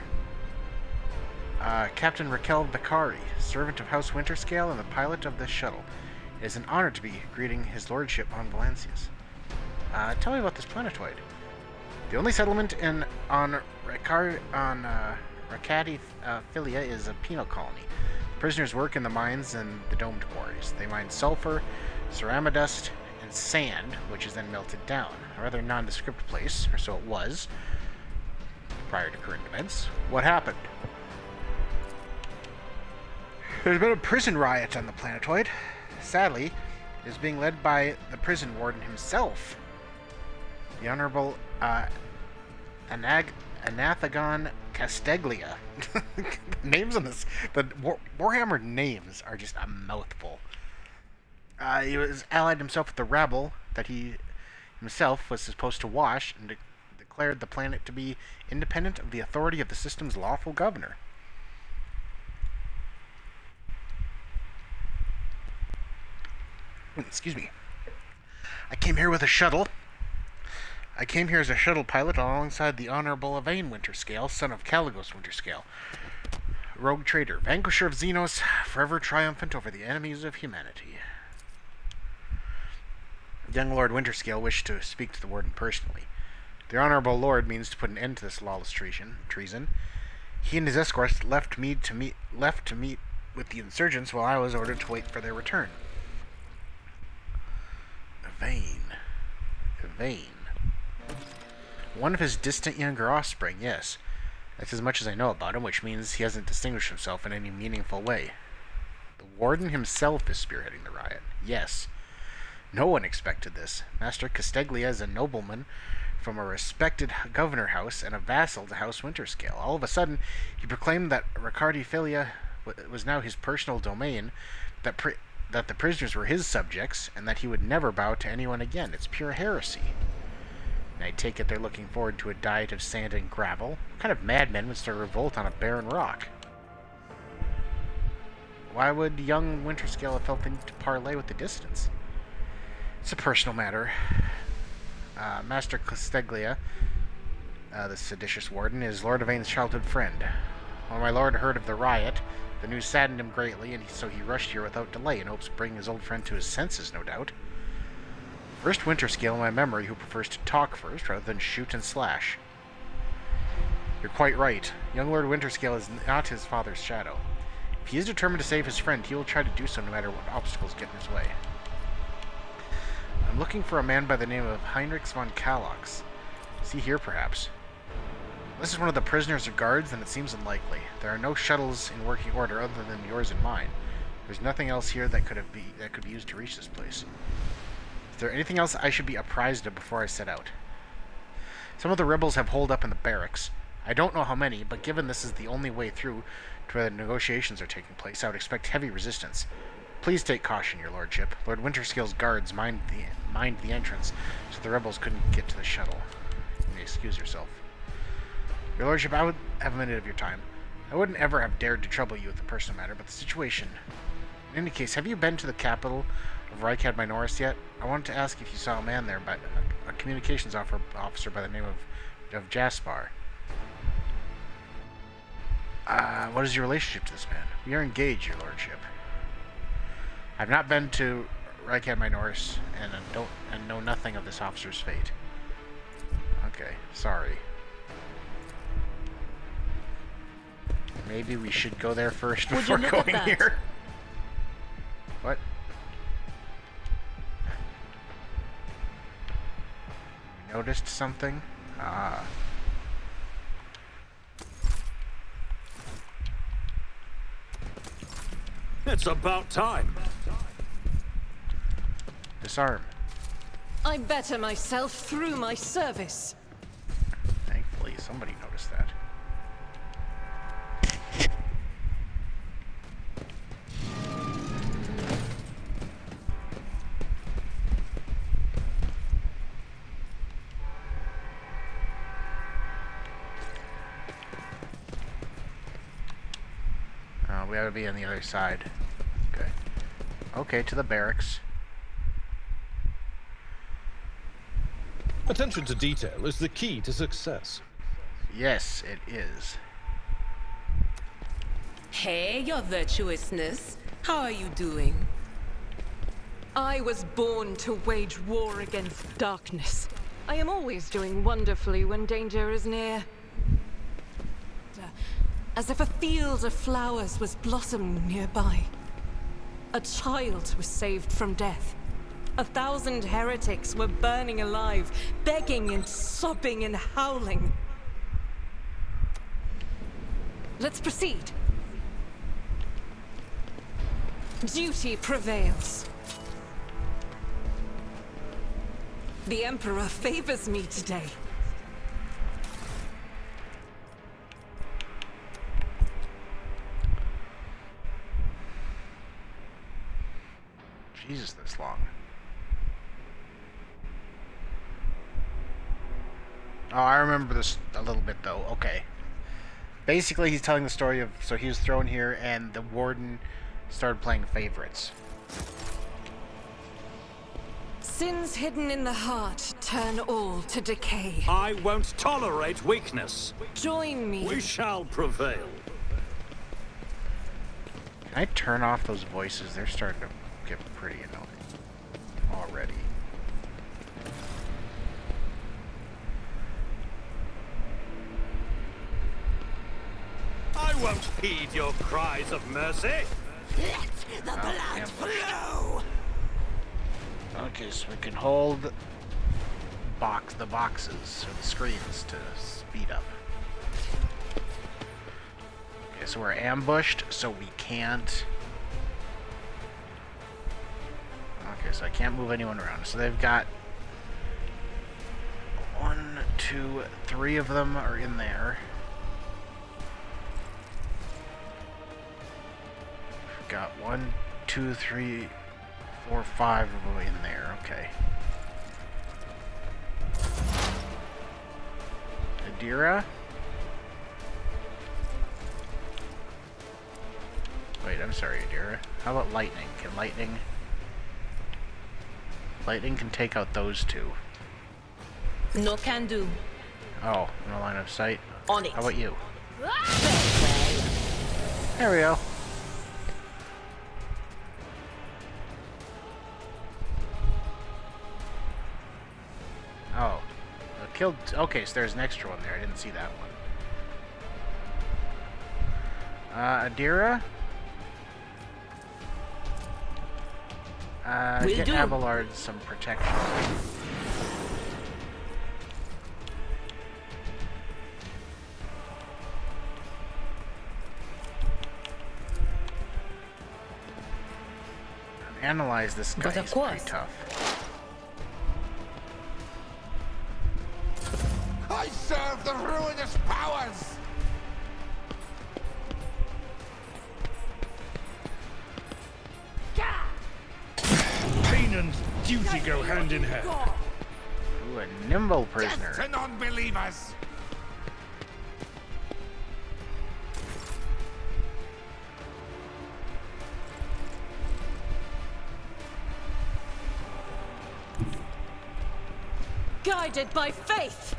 Captain Raquel Beccari, servant of House Winterscale and the pilot of this shuttle. It is an honor to be greeting His Lordship von Valancius. Tell me about this planetoid. The only settlement on Rakati Philia is a penal colony. Prisoners work in the mines and the domed quarries. They mine sulfur, ceramidust, and sand, which is then melted down. A rather nondescript place, or so it was, prior to current events. What happened? There's been a prison riot on the planetoid. Sadly, it is being led by the prison warden himself, the Honorable Anathagon Casteglia. Names on this, the Warhammer names are just a mouthful. He was allied himself with the rabble that he himself was supposed to wash, and declared the planet to be independent of the authority of the system's lawful governor. Excuse me. I came here with a shuttle. I came here as a shuttle pilot alongside the Honorable Yvain Winterscale, son of Caligos Winterscale. Rogue trader, vanquisher of Xenos, forever triumphant over the enemies of humanity. Young Lord Winterscale wished to speak to the warden personally. The Honorable Lord means to put an end to this lawless treason. He and his escorts left to meet with the insurgents while I was ordered to wait for their return. Yvain. One of his distant younger offspring, yes. That's as much as I know about him, which means he hasn't distinguished himself in any meaningful way. The warden himself is spearheading the riot. Yes. No one expected this. Master Casteglia is a nobleman from a respected governor house and a vassal to House Winterscale. All of a sudden, he proclaimed that Rakati Philia was now his personal domain, that the prisoners were his subjects, and that he would never bow to anyone again. It's pure heresy. And I take it they're looking forward to a diet of sand and gravel. What kind of madmen would start a revolt on a barren rock? Why would young Winterscale have felt the need to parley with the dissidents? It's a personal matter. Master Casteglia, the seditious warden, is Lord Yvain's childhood friend. When my lord heard of the riot, the news saddened him greatly, and so he rushed here without delay in hopes of bringing his old friend to his senses, no doubt. First Winterscale in my memory who prefers to talk first rather than shoot and slash. You're quite right. Young Lord Winterscale is not his father's shadow. If he is determined to save his friend, he will try to do so no matter what obstacles get in his way. I'm looking for a man by the name of Heinrich von Kalox. Is he here, perhaps? This is one of the prisoners or guards, then it seems unlikely. There are no shuttles in working order other than yours and mine. There's nothing else here that could be used to reach this place. Is there anything else I should be apprised of before I set out? Some of the rebels have holed up in the barracks. I don't know how many, but given this is the only way through to where the negotiations are taking place, I would expect heavy resistance. Please take caution, your lordship. Lord Winterscale's guards mined the entrance, so the rebels couldn't get to the shuttle. You may excuse yourself. Your lordship, I would have a minute of your time. I wouldn't ever have dared to trouble you with a personal matter, but the situation... In any case, have you been to the capital of Rykad Minoris yet? I wanted to ask if you saw a man there, a communications officer by the name of Jaspar. What is your relationship to this man? We are engaged, your lordship. I've not been to Rykad Minoris, and know nothing of this officer's fate. Okay, sorry. Maybe we should go there first before going here. What? You noticed something? Ah. It's about time. Disarm. I better myself through my service. Thankfully, somebody noticed that. We ought to be on the other side. Okay. Okay, to the barracks. Attention to detail is the key to success. Yes, it is. Hey, your virtuousness. How are you doing? I was born to wage war against darkness. I am always doing wonderfully when danger is near. As if a field of flowers was blossoming nearby. A child was saved from death. 1,000 heretics were burning alive, begging and sobbing and howling. Let's proceed. Duty prevails. The Emperor favors me today. Jesus, this long. Oh, I remember this a little bit, though. Okay. Basically, he's telling the story of... So he was thrown here, and the warden started playing favorites. Sins hidden in the heart turn all to decay. I won't tolerate weakness. Join me. We shall prevail. Can I turn off those voices? They're starting to get pretty annoying already. I won't heed your cries of mercy. Let the blood flow! Okay, so we can hold the boxes, or the screens, to speed up. Okay, so we're ambushed, so we can't... Okay, so I can't move anyone around. So they've got 1, 2, 3 of them are in there. We've got 1, 2, 3, 4, 5 of them in there. Okay. Adira? Wait, I'm sorry, Adira. How about lightning? Can lightning... Lightning can take out those two. No can do. Oh, no line of sight. On it. How about you? There we go. Oh. Killed... Okay, so there's an extra one there. I didn't see that one. Adira? Will Get do. Abelard some protection. Analyze this guy. But of He's course. pretty tough. I serve the ruinous powers! Pain and duty go hand in hand. Ooh, a nimble prisoner. Death to non-believers! Guided by faith.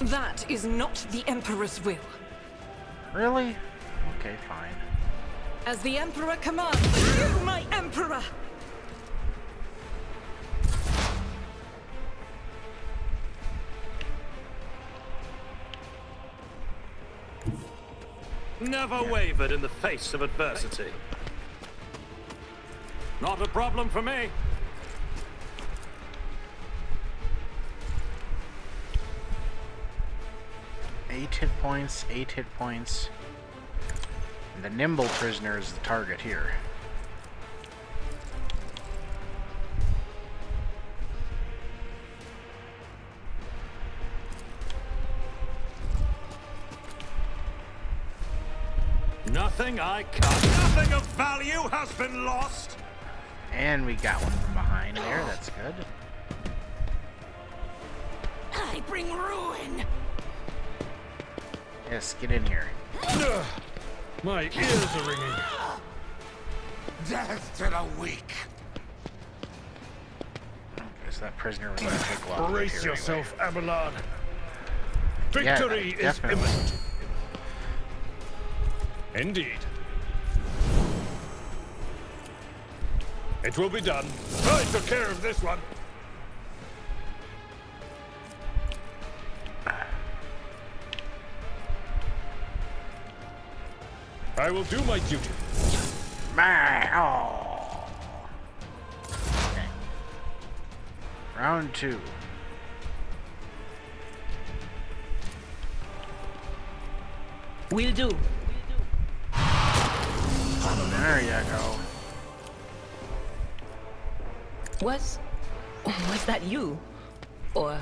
That is not the Emperor's will. Really? Okay, fine. As the Emperor commands, you, my Emperor! Never wavered in the face of adversity. Not a problem for me. Eight hit points, 8 hit points. And the nimble prisoner is the target here. Nothing I can't. Nothing of value has been lost. And we got one from behind there. That's good. I bring ruin. Yes, get in here. Ugh, my ears are ringing. Death to the weak. Guess that prisoner was going to take long. Brace yourself, Abelard. Yeah, Victory is definitely. imminent. Indeed. It will be done. I took care of this one. I will do my duty. Oh. Okay. Round 2. Will do. There you go. Was that you? Or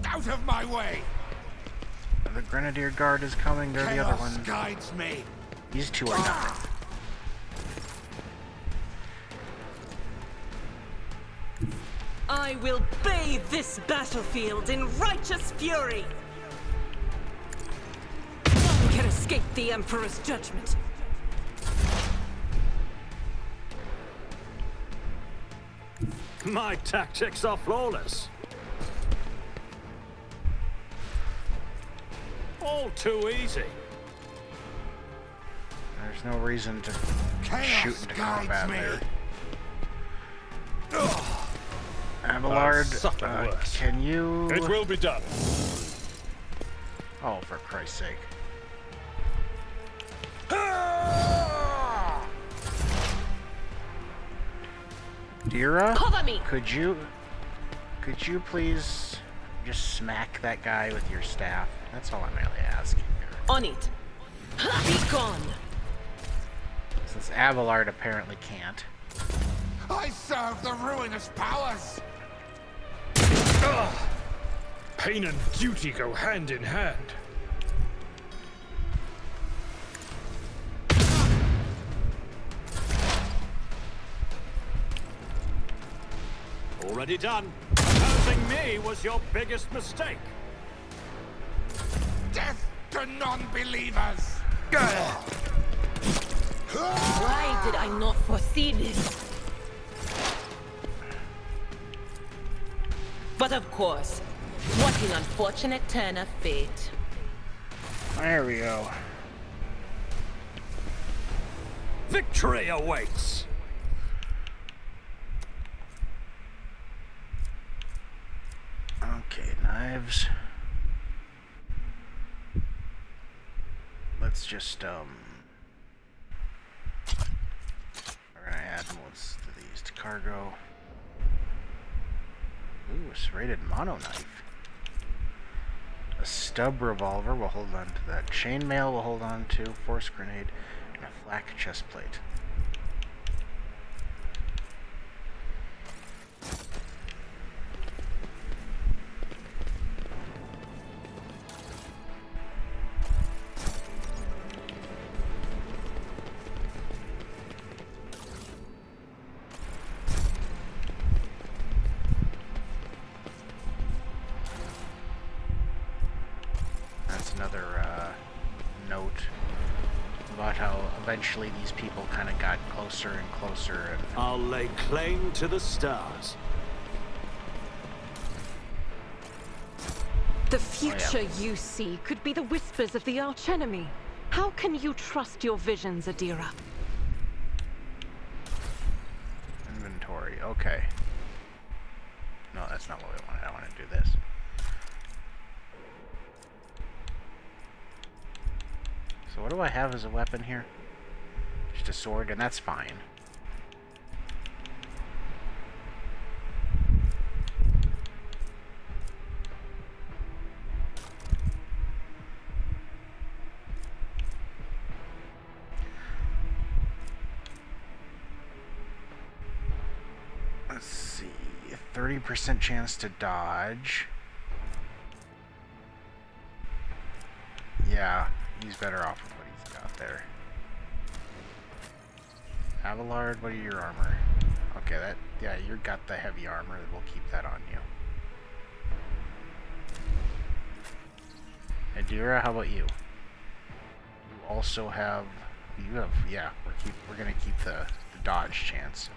Out of my way. The Grenadier Guard is coming. They're the other Chaos ones. guides me. These two are nothing. I will bathe this battlefield in righteous fury. None can escape the Emperor's judgment. My tactics are flawless. All too easy. There's no reason to Chaos shoot into guides combat me. there. Abelard, something worse. can you... It will be done. Oh, for Christ's sake. Dira, cover me. could you please just smack that guy with your staff? That's all I'm really asking here. On it. Be gone. Since Abelard apparently can't. I serve the ruinous powers. Ugh. Pain and duty go hand in hand. Already done. Opposing me was your biggest mistake. Death to non-believers. Why did I not foresee this? But of course, what an unfortunate turn of fate. There we go. Victory awaits. Okay, knives. Let's just, we're gonna add what's to these to cargo. Ooh, a serrated mono knife. A stub revolver, we'll hold on to that. Chainmail, we'll hold on to. Force grenade, and a flak chest plate. That's another note about how eventually these people kind of got closer and closer. And I'll lay claim to the stars. The future you see could be the whispers of the archenemy. How can you trust your visions, Adira? inventory, okay. No, that's not what we wanted. I want to do this. So what do I have as a weapon here? Just a sword, and that's fine. Let's see, 30% chance to dodge. Yeah, he's better off with what he's got. there. Abelard, what are your armor? Okay, yeah, you got the heavy armor. We'll keep that on you. Adira, how about you? You also have, yeah, we're gonna keep the dodge chance.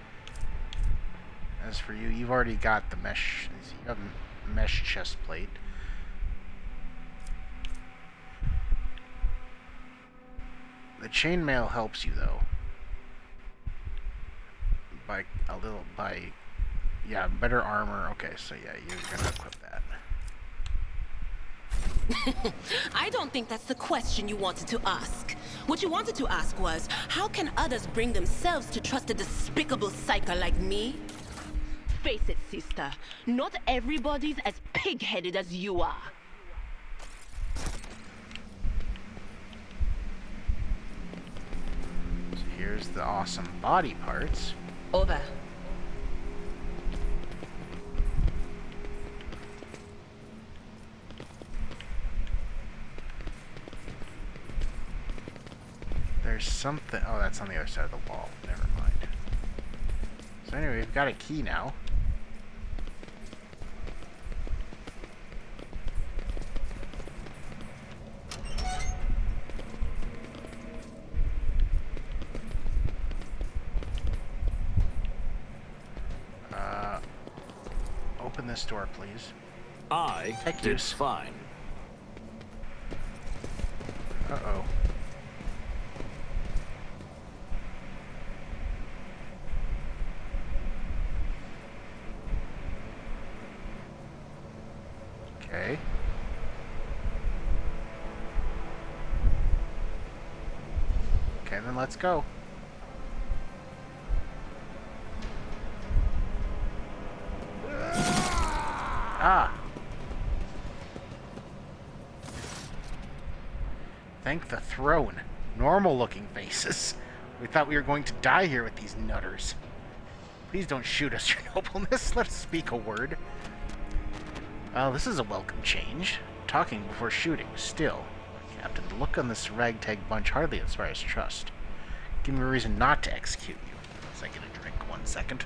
As for you, you've already got the mesh. You have mesh chest plate. The chainmail helps you though. Yeah, better armor. Okay, so yeah, you're gonna equip that. I don't think that's the question you wanted to ask. What you wanted to ask was, how can others bring themselves to trust a despicable psycho like me? Face it, sister. Not everybody's as pig-headed as you are. So here's the awesome body parts. Over. There's something. Oh, that's on the other side of the wall. Never mind. So anyway, we've got a key now. Open this door, please. I Thank did yous. fine. Uh-oh. Okay. Okay, then let's go. Ah! Thank the throne. Normal-looking faces. We thought we were going to die here with these nutters. Please don't shoot us, your nobleness. Let us speak a word. Well, this is a welcome change. Talking before shooting. Still, Captain, the look on this ragtag bunch hardly inspires trust. Give me a reason not to execute you. As I get a drink. 1 second.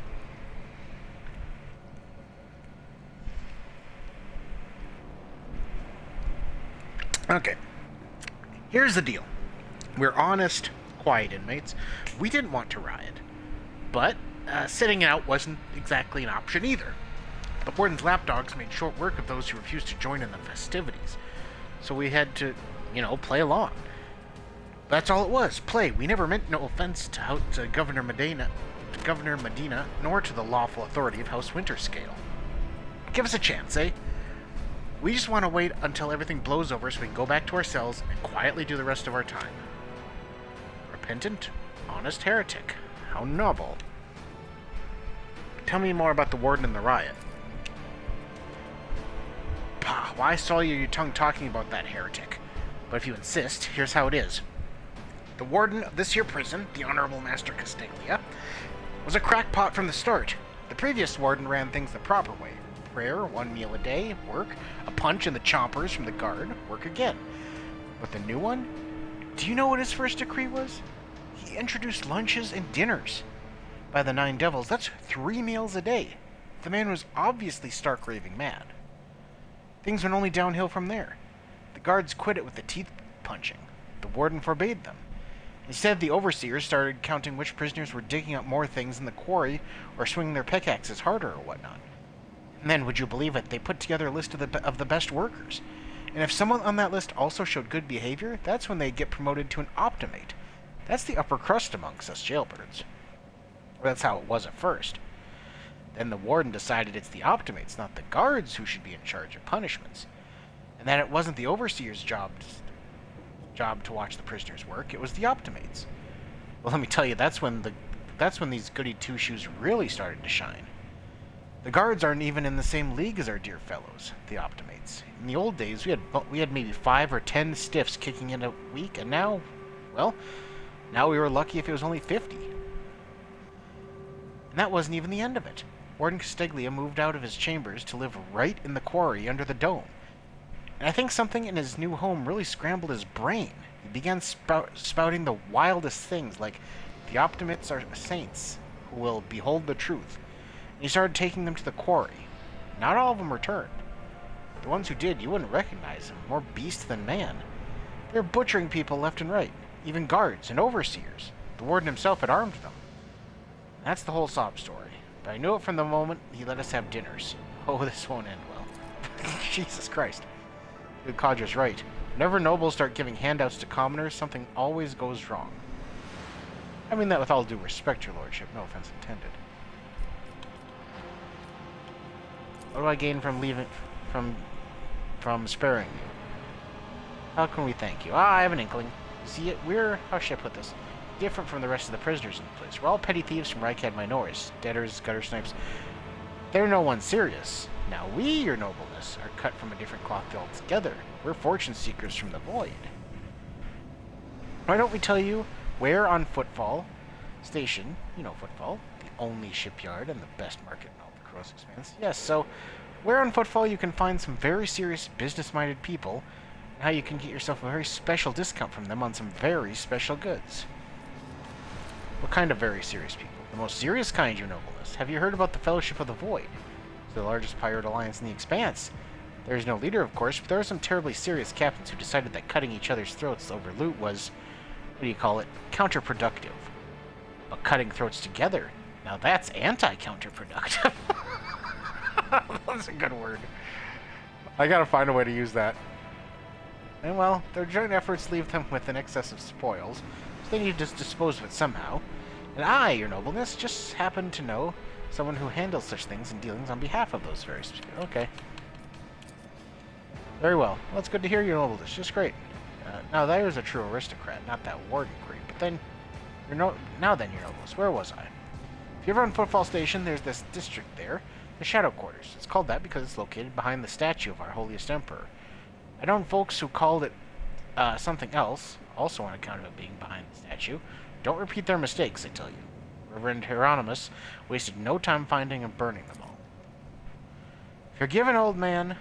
Okay. Here's the deal. We're honest, quiet inmates. We didn't want to riot. But sitting out wasn't exactly an option either. The warden's lapdogs made short work of those who refused to join in the festivities. So we had to, play along. That's all it was, play. We never meant no offense to Governor Medina, nor to the lawful authority of House Winterscale. Give us a chance, eh? We just want to wait until everything blows over so we can go back to our cells and quietly do the rest of our time. Repentant, honest heretic. How novel. Tell me more about the warden and the riot. Pah, well, I saw your tongue talking about that heretic. But if you insist, here's how it is. The warden of this here prison, the Honorable Master Castiglia, was a crackpot from the start. The previous warden ran things the proper way. Prayer, 1 meal a day, work, a punch in the chompers from the guard, work again. But the new one? Do you know what his first decree was? He introduced lunches and dinners. By the 9 devils, that's 3 meals a day. The man was obviously stark raving mad. Things went only downhill from there. The guards quit it with the teeth punching. The warden forbade them. Instead, the overseers started counting which prisoners were digging up more things in the quarry or swinging their pickaxes harder or whatnot. And then, would you believe it, they put together a list of the best workers. And if someone on that list also showed good behavior, that's when they'd get promoted to an optimate. That's the upper crust amongst us jailbirds. Or that's how it was at first. Then the warden decided it's the optimates, not the guards, who should be in charge of punishments. And that it wasn't the overseer's job to watch the prisoners work, it was the optimates. Well, let me tell you, that's when these goody two-shoes really started to shine. The guards aren't even in the same league as our dear fellows, the optimates. In the old days, we had maybe 5 or 10 stiffs kicking in a week, and now we were lucky if it was only 50. And that wasn't even the end of it. Warden Castiglia moved out of his chambers to live right in the quarry under the dome. And I think something in his new home really scrambled his brain. He began spouting the wildest things, like the Optimates are saints who will behold the truth. And he started taking them to the quarry. Not all of them returned. The ones who did, you wouldn't recognize them. More beast than man. They were butchering people left and right, even guards and overseers. The warden himself had armed them. And that's the whole sob story. But I knew it from the moment he let us have dinners. Oh, this won't end well. Jesus Christ. Good Codger's right. Whenever nobles start giving handouts to commoners, something always goes wrong. I mean that with all due respect, your lordship. No offense intended. What do I gain from leaving... from sparing you? How can we thank you? I have an inkling. See, how should I put this? Different from the rest of the prisoners in the place. We're all petty thieves from Rykad Minors, debtors, gutter snipes. They're no one serious. Now we, your nobleness, are cut from a different cloth altogether. We're fortune seekers from the void. Why don't we tell you where on Footfall Station, you know Footfall, the only shipyard and the best market in all the Kronos Expanse. Yes, so where on Footfall you can find some very serious business-minded people, and how you can get yourself a very special discount from them on some very special goods. What kind of very serious people? The most serious kind, your nobleness. Have you heard about the Fellowship of the Void? It's the largest pirate alliance in the Expanse. There is no leader, of course, but there are some terribly serious captains who decided that cutting each other's throats over loot was, what do you call it, counterproductive. But cutting throats together, now that's anti-counterproductive. That's a good word. I gotta find a way to use that. And well, their joint efforts leave them with an excess of spoils, so they need to dispose of it somehow. And I, your nobleness, just happen to know someone who handles such things and dealings on behalf of those various people. Okay. Very well. Well, it's good to hear your nobleness. Just great. Now, that was a true aristocrat, not that warden creep. But then, now then, your nobleness, where was I? If you're ever on Footfall Station, there's this district there, the Shadow Quarters. It's called that because it's located behind the statue of our holiest emperor. I know folks who called it something else, also on account of it being behind the statue. Don't repeat their mistakes, I tell you. Reverend Hieronymus wasted no time finding and burning them all. Forgive an old man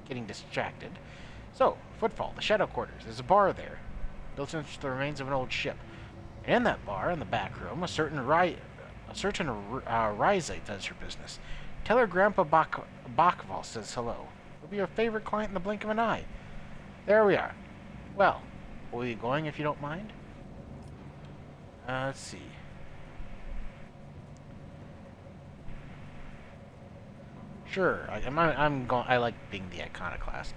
getting distracted. So, Footfall, the Shadow Quarters. There's a bar there, built into the remains of an old ship. And in that bar, in the back room, a certain Rysite does her business. Tell her Grandpa Bakval says hello. He'll be your favorite client in the blink of an eye. There we are. Well, where are you going, if you don't mind? Let's see. Sure, I'm going. I like being the iconoclast.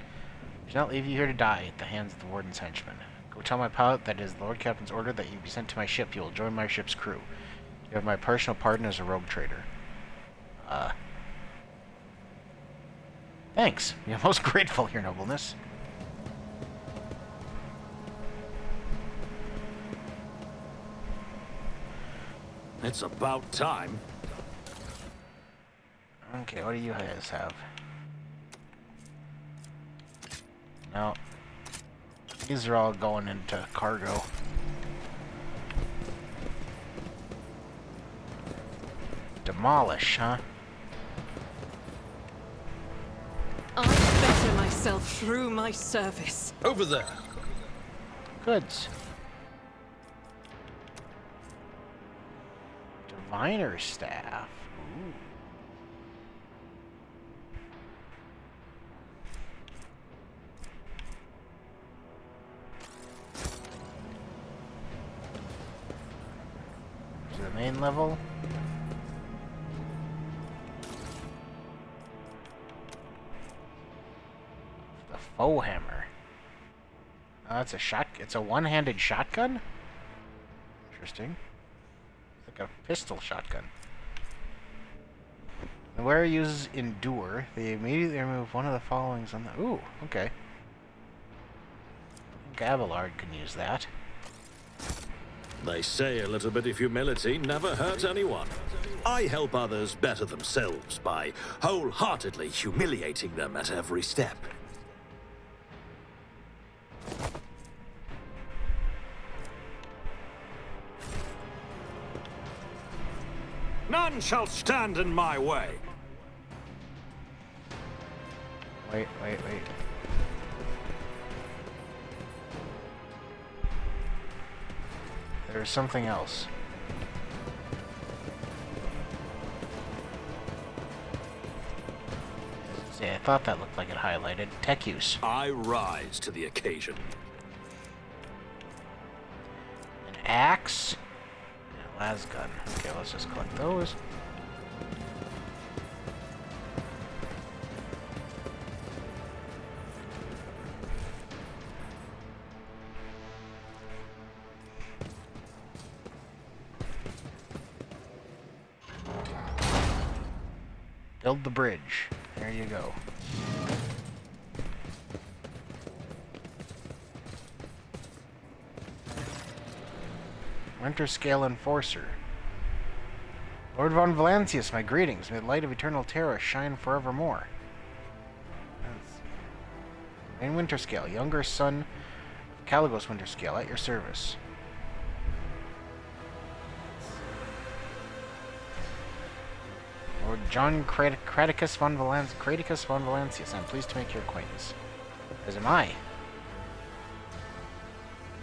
I shall not leave you here to die at the hands of the warden's henchmen. Go tell my pilot that it is the Lord Captain's order that you be sent to my ship. You will join my ship's crew. You have my personal pardon as a rogue trader. Thanks. We are most grateful, your nobleness. It's about time. Okay, what do you guys have? No. These are all going into cargo. Demolish, huh? I better myself through my service. Over there. Goods. Diviner's staff. Ooh. To the main level. The foe hammer. Oh, that's a it's a one-handed shotgun? Interesting. It's like a pistol shotgun. The wearer uses Endure. They immediately remove one of the followings on the... Ooh, okay. I think Abelard can use that. They say a little bit of humility never hurt anyone. I help others better themselves by wholeheartedly humiliating them at every step. None shall stand in my way. Wait. There's something else. See, I thought that looked like it highlighted tech use. I rise to the occasion. An axe. And a las gun. Okay, let's just collect those. Build the bridge. There you go. Winterscale Enforcer. Lord von Valancius, my greetings. May the light of eternal terror shine forevermore. Wayne Winterscale, younger son of Caligos Winterscale, at your service. Lord John Craticus von Valancius, I'm pleased to make your acquaintance. As am I.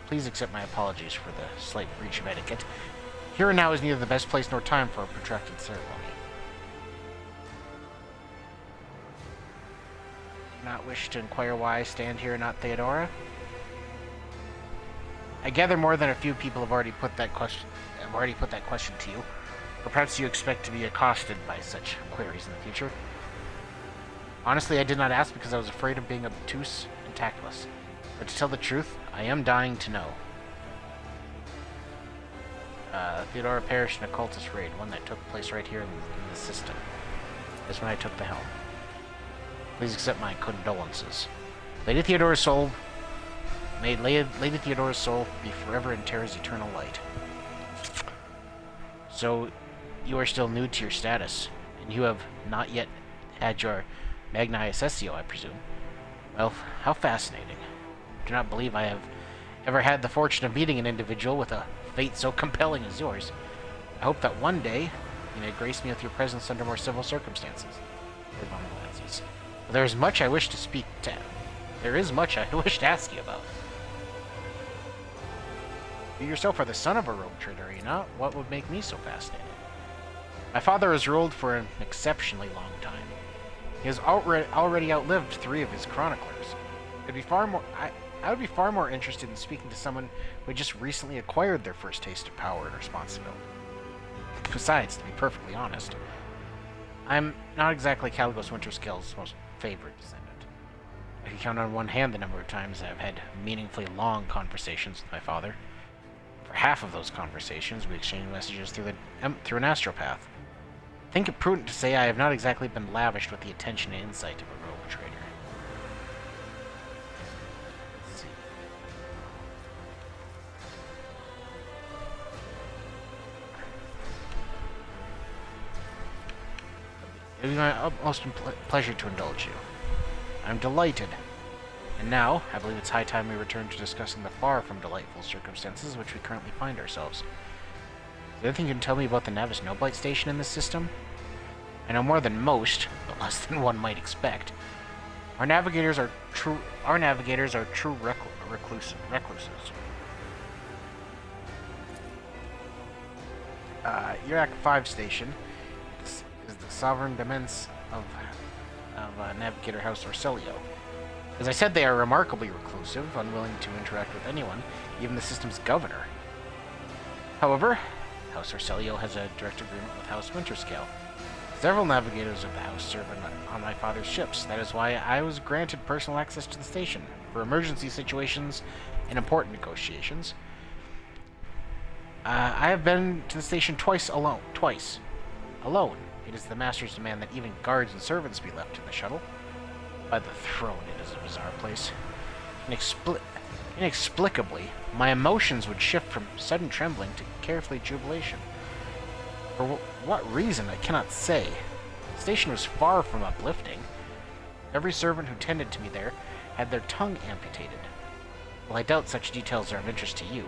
Please accept my apologies for the slight breach of etiquette. Here and now is neither the best place nor time for a protracted ceremony. Do not wish to inquire why I stand here and not Theodora? I gather more than a few people have already put that question to you. Or perhaps you expect to be accosted by such queries in the future. Honestly, I did not ask because I was afraid of being obtuse and tactless. But to tell the truth, I am dying to know. Theodora perished in a cultist raid, one that took place right here in the system. That's when I took the helm. Please accept my condolences. Lady Theodora's soul... May Lady Theodora's soul be forever in Terra's eternal light. So, you are still new to your status, and you have not yet had your Magna Accessio, I presume. Well, how fascinating. I do not believe I have ever had the fortune of meeting an individual with a fate so compelling as yours. I hope that one day you may grace me with your presence under more civil circumstances. There is much I wish to speak to. There is much I wish to ask you about. You yourself are the son of a rogue trader, are you not? What would make me so fascinated? My father has ruled for an exceptionally long time. He has already outlived 3 of his chroniclers. I would be far more interested in speaking to someone who had just recently acquired their first taste of power and responsibility. Besides, to be perfectly honest, I'm not exactly Caligos Winterscale's most favored descendant. I can count on one hand the number of times I've had meaningfully long conversations with my father. For half of those conversations, we exchanged messages through an astropath. I think it prudent to say I have not exactly been lavished with the attention and insight of a rogue trader. Let's see. It would be my utmost pleasure to indulge you. I'm delighted. And now, I believe it's high time we return to discussing the far from delightful circumstances in which we currently find ourselves. Is there anything you can tell me about the Navis Noblight station in this system? I know more than most, but less than one might expect. Our navigators are true recluses. Urac 5 station is the sovereign demesne of Navigator House Orselio. As I said, they are remarkably reclusive, unwilling to interact with anyone, even the system's governor. However, House Orselio has a direct agreement with House Winterscale. Several navigators of the house serve on my father's ships. That is why I was granted personal access to the station for emergency situations and important negotiations. I have been to the station twice alone. It is the master's demand that even guards and servants be left in the shuttle. By the throne, it is a bizarre place. Inexplicably, my emotions would shift from sudden trembling to carefully jubilation. For what reason, I cannot say. The station was far from uplifting. Every servant who tended to me there had their tongue amputated. Well, I doubt such details are of interest to you.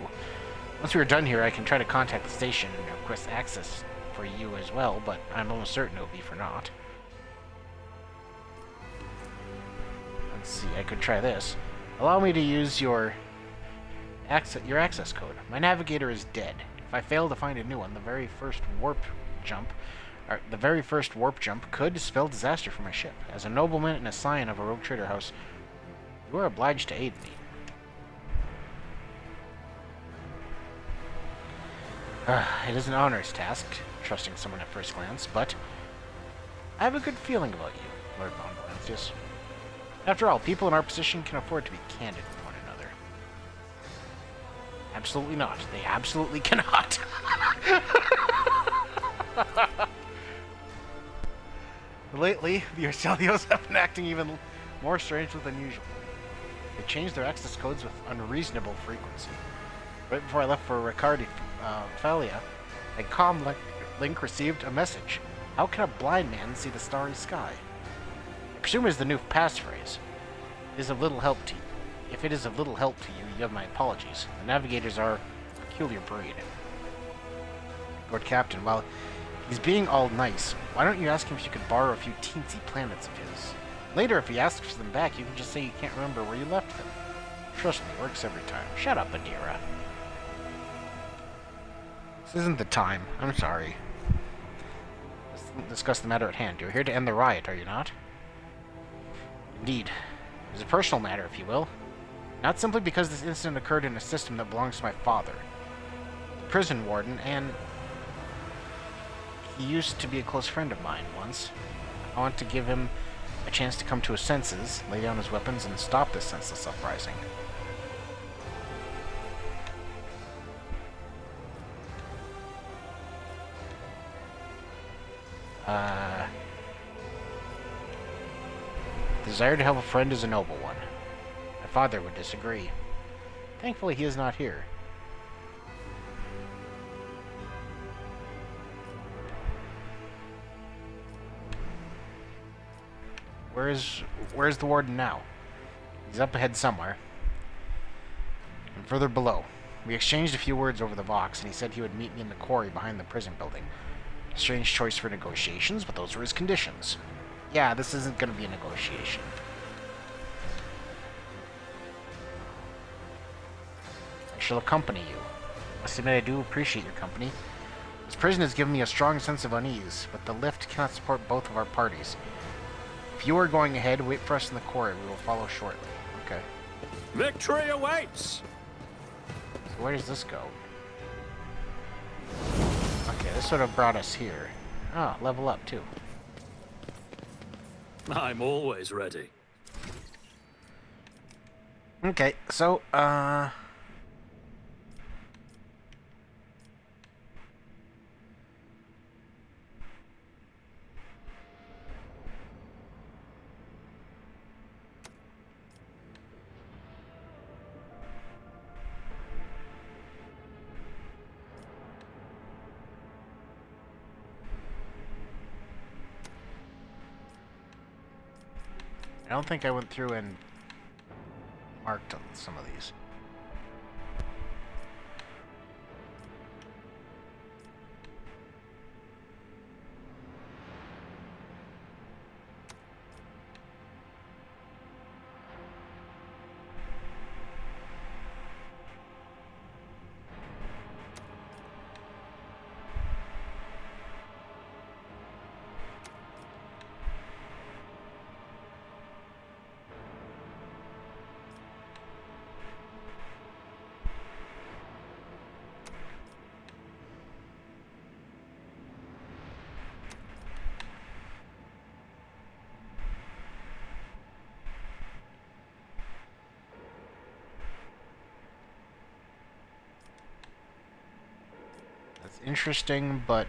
Once we are done here, I can try to contact the station and request access for you as well, but I'm almost certain it will be for naught. Let's see, I could try this. Allow me to use your Your access code. My navigator is dead. If I fail to find a new one, the very first warp jump could spell disaster for my ship. As a nobleman and a scion of a rogue trader house, you are obliged to aid me. It is an onerous task, trusting someone at first glance, but I have a good feeling about you, Lord Von Valancius. After all, people in our position can afford to be candid with one another. Absolutely not. They absolutely cannot. Lately, the Arcelios have been acting even more strangely than usual. They changed their access codes with unreasonable frequency. Right before I left for Riccardi Thalia, a comm link received a message. How can a blind man see the starry sky? I presume it is the new passphrase. It is of little help to you. If it is of little help to you, you have my apologies. The navigators are a peculiar breed. Lord Captain, while he's being all nice, why don't you ask him if you could borrow a few teensy planets of his? Later, if he asks for them back, you can just say you can't remember where you left them. Trust me, it works every time. Shut up, Adira. This isn't the time. I'm sorry. Let's discuss the matter at hand. You're here to end the riot, are you not? Indeed. It is a personal matter, if you will. Not simply because this incident occurred in a system that belongs to my father, the prison warden, and he used to be a close friend of mine once. I want to give him a chance to come to his senses, lay down his weapons, and stop this senseless uprising. The desire to help a friend is a noble one. My father would disagree. Thankfully, he is not here. Where's the warden now? He's up ahead somewhere. And further below. We exchanged a few words over the Vox, and he said he would meet me in the quarry behind the prison building. A strange choice for negotiations, but those were his conditions. Yeah, this isn't going to be a negotiation. I shall accompany you. I must admit I do appreciate your company. This prison has given me a strong sense of unease, but the lift cannot support both of our parties. If you are going ahead, wait for us in the quarry. We will follow shortly. Okay. Victory awaits! So where does this go? Okay, this would have brought us here. Oh, level up too. I'm always ready. Okay, so, I don't think I went through and marked some of these. That's interesting, but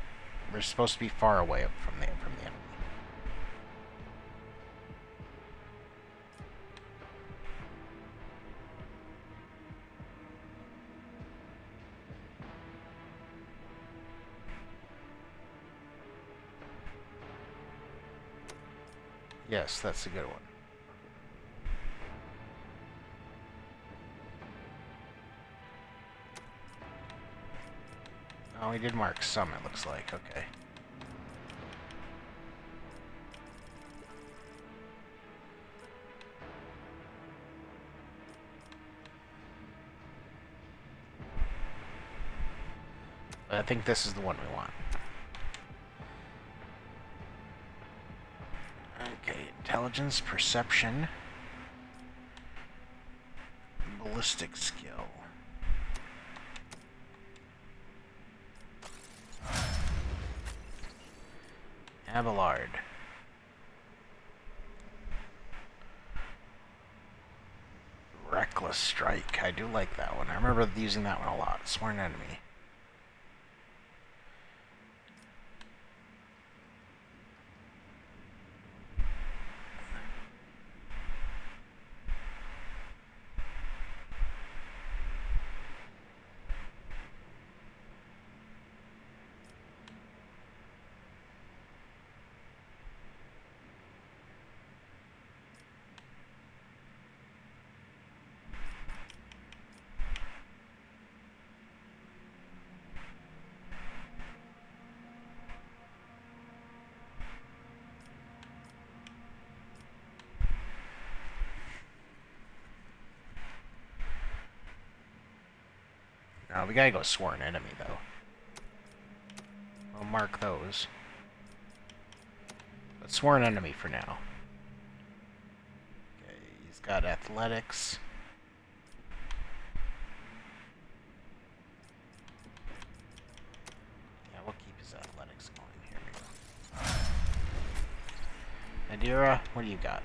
we're supposed to be far away from the enemy. Yes, that's a good one. Oh, we did mark some, it looks like. Okay. I think this is the one we want. Okay, intelligence, perception, ballistic skill. Abelard. Reckless strike. I do like that one. I remember using that one a lot. Sworn enemy. No, we gotta go sworn enemy, though. We'll mark those. But sworn enemy for now. Okay, he's got athletics. Yeah, we'll keep his athletics going. Here we go. Adira, what do you got?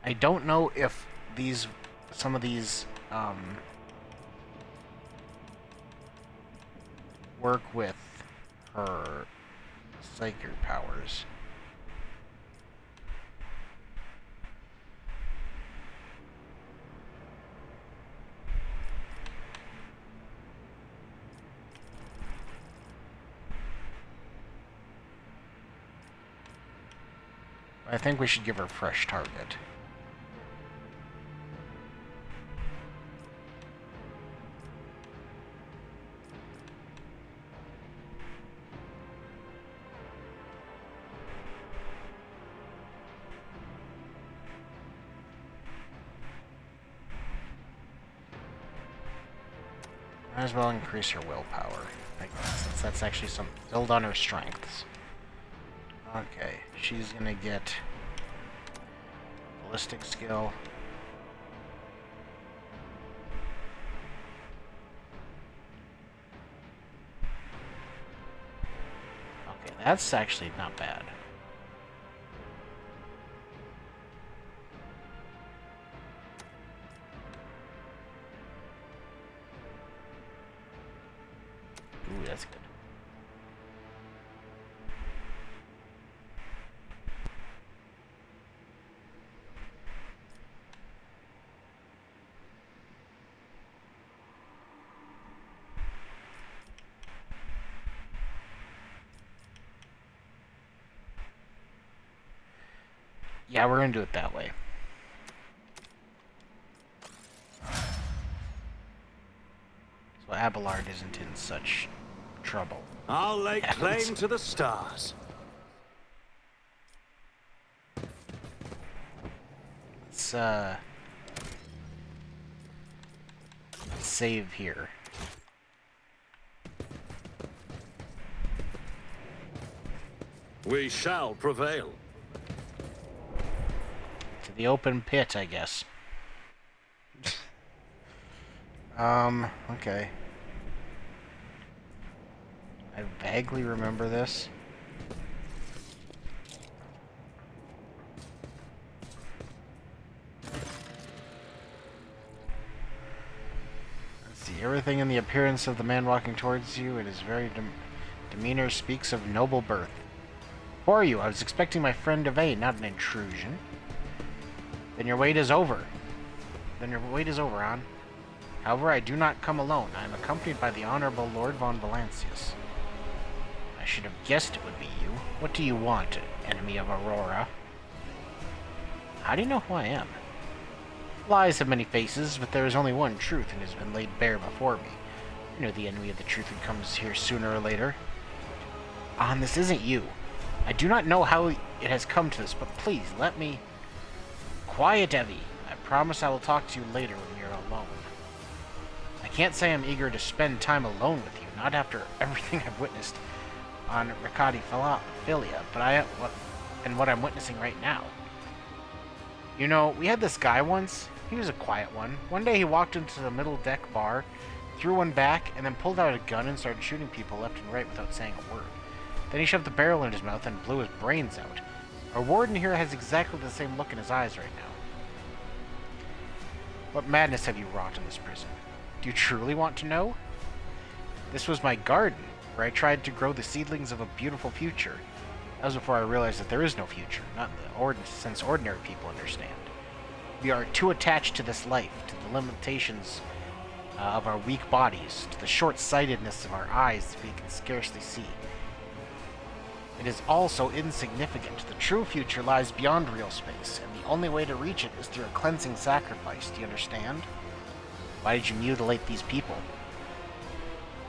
I don't know if some of these, work with her psychic powers. I think we should give her a fresh target. Might as well increase her willpower, I guess, since that's actually some build on her strengths. Okay, she's gonna get ballistic skill. Okay, that's actually not bad. Ooh, that's good. Yeah, we're gonna do it that way. So Abelard isn't in such trouble. I'll lay claim to the stars. Let's save here. We shall prevail. To the open pit, I guess. Okay. I vaguely remember this. Let's see. Everything in the appearance of the man walking towards you, and his very demeanor speaks of noble birth. Who are you? I was expecting my friend Eve, not an intrusion. Then your wait is over. Anne. However, I do not come alone. I am accompanied by the Honorable Lord von Valancius. I should have guessed it would be you. What do you want, enemy of Aurora? How do you know who I am? Lies have many faces, but there is only one truth, and it has been laid bare before me. I know the enemy of the truth who comes here sooner or later. This isn't you. I do not know how it has come to this, but please, let me... Quiet, Evie. I promise I will talk to you later when you're alone. I can't say I'm eager to spend time alone with you, not after everything I've witnessed on Riccati Filia, but what I'm witnessing right now. You know, we had this guy once. He was a quiet one. One day he walked into the middle deck bar, threw one back, and then pulled out a gun and started shooting people left and right without saying a word. Then he shoved the barrel in his mouth and blew his brains out. Our warden here has exactly the same look in his eyes right now. What madness have you wrought in this prison? Do you truly want to know? This was my garden, where I tried to grow the seedlings of a beautiful future. That was before I realized that there is no future, not in the sense ordinary people understand. We are too attached to this life, to the limitations of our weak bodies, to the short-sightedness of our eyes that we can scarcely see. It is all so insignificant. The true future lies beyond real space, and the only way to reach it is through a cleansing sacrifice. Do you understand? Why did you mutilate these people?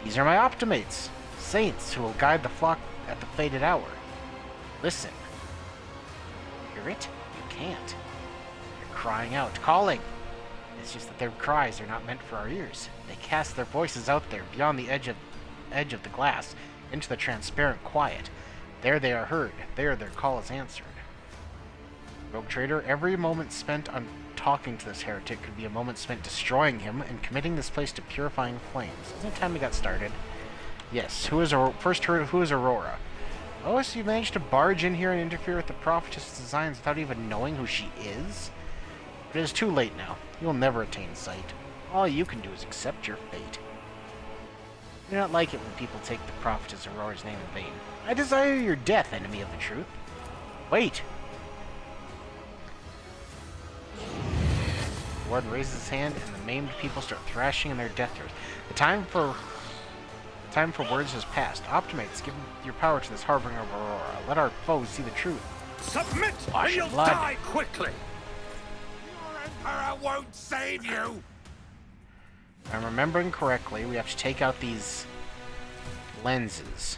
These are my optimates, saints who will guide the flock at the fated hour. Listen. Hear it? You can't. They're crying out, calling. It's just that their cries are not meant for our ears. They cast their voices out there, beyond the edge of the glass, into the transparent quiet. There they are heard. There their call is answered. Rogue Trader, every moment spent on talking to this heretic could be a moment spent destroying him and committing this place to purifying flames. Isn't it time we got started? Yes. Who is Aurora? Oh, so you managed to barge in here and interfere with the prophetess' designs without even knowing who she is? But it is too late now. You will never attain sight. All you can do is accept your fate. I do not like it when people take the prophetess Aurora's name in vain. I desire your death, enemy of the truth. Wait! The Lord raises his hand, and the maimed people start thrashing in their death throes. The time for words has passed. Optimates, give your power to this harbinger of Aurora. Let our foes see the truth. Submit, Wash and your you'll blood. die quickly! Your Emperor won't save you! If I'm remembering correctly, we have to take out these lenses.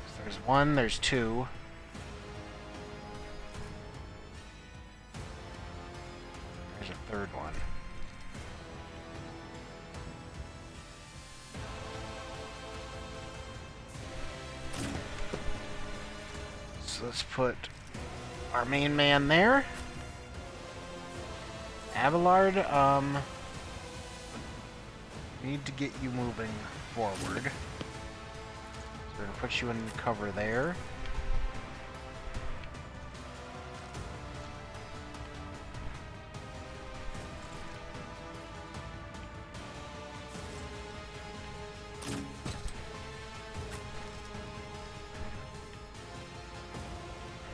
So there's one, there's two. There's a third one. So let's put our main man there. Abelard, we need to get you moving forward. So we're gonna put you in cover there.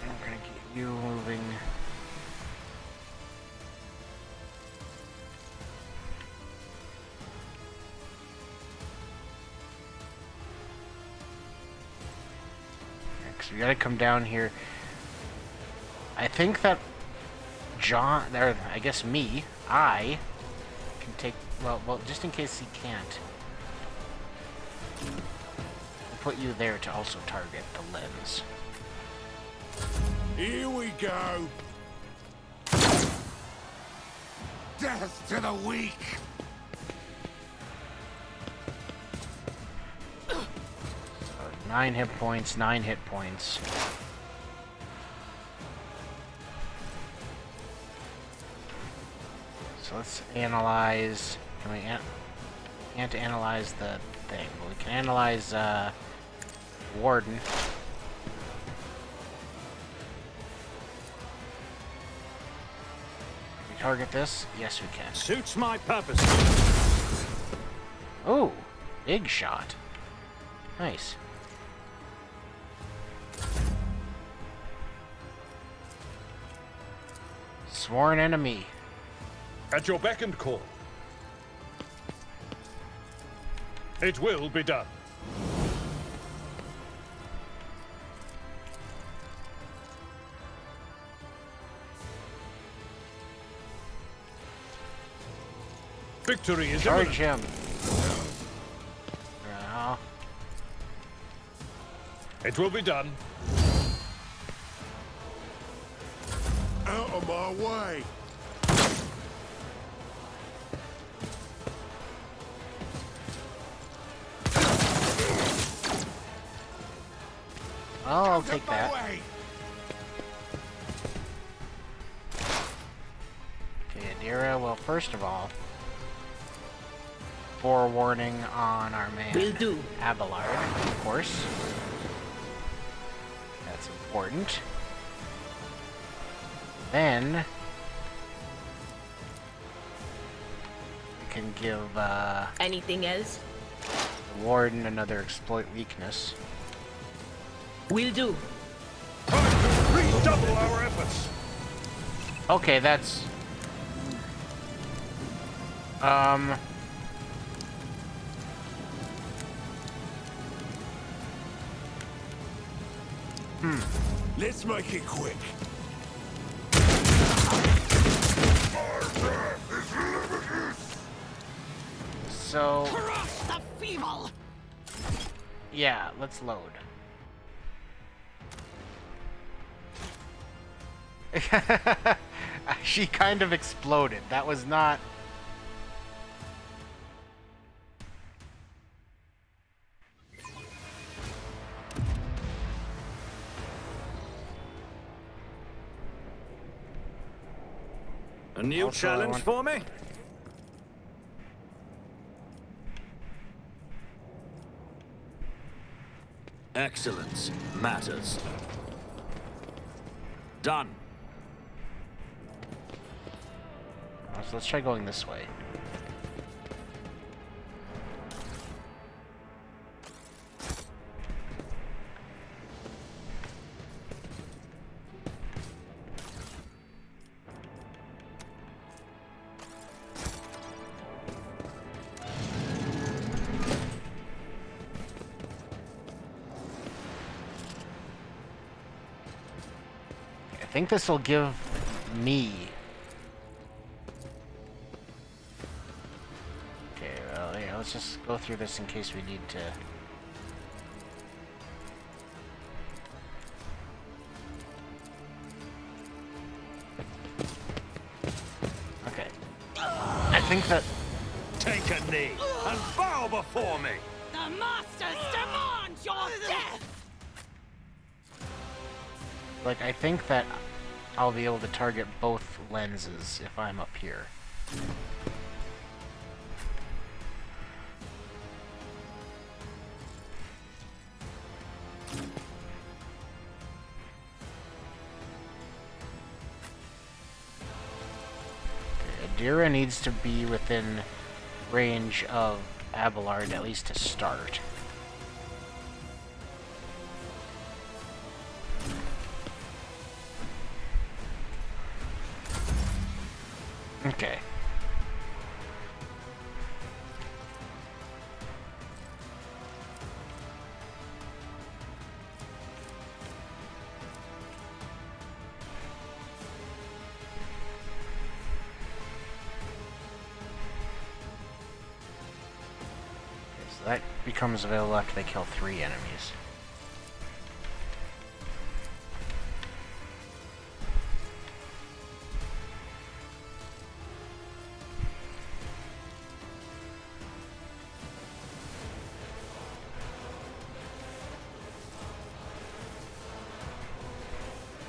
And we're gonna get you moving. So we gotta come down here. I think that John, or I guess me, I can take, well, just in case he can't, I'll put you there to also target the lens. Here we go! Death to the weak! 9 hit points, 9 hit points. So let's analyze. Can we can't analyze the thing, but we can analyze Warden. Can we target this? Yes, we can. Suits my purpose. Oh, big shot. Nice. Sworn enemy. At your beck and call. It will be done. Victory is Charge imminent. him. Yeah. It will be done. Out of my way! Oh, I'll Out take of my that. way! Okay, Adira, well, first of all, forewarning on our man. Will do. Abelard, of course. That's important. Then we can give Anything else? the Warden another exploit weakness. Will do. Time to redouble our efforts. Okay, that's Let's make it quick. so Crush the feeble! yeah, let's load. She kind of exploded. That was not. A new Also, I challenge want- for me? Excellence matters. Done. So let's try going this way. I think this will give me. Okay, well, yeah, let's just go through this in case we need to. Okay. I think that. Take a knee and bow before me. The Masters demand your death! Like, I think that I'll be able to target both lenses if I'm up here. Okay, Adira needs to be within range of Abelard, at least to start. Okay. So that becomes available after they kill 3 enemies.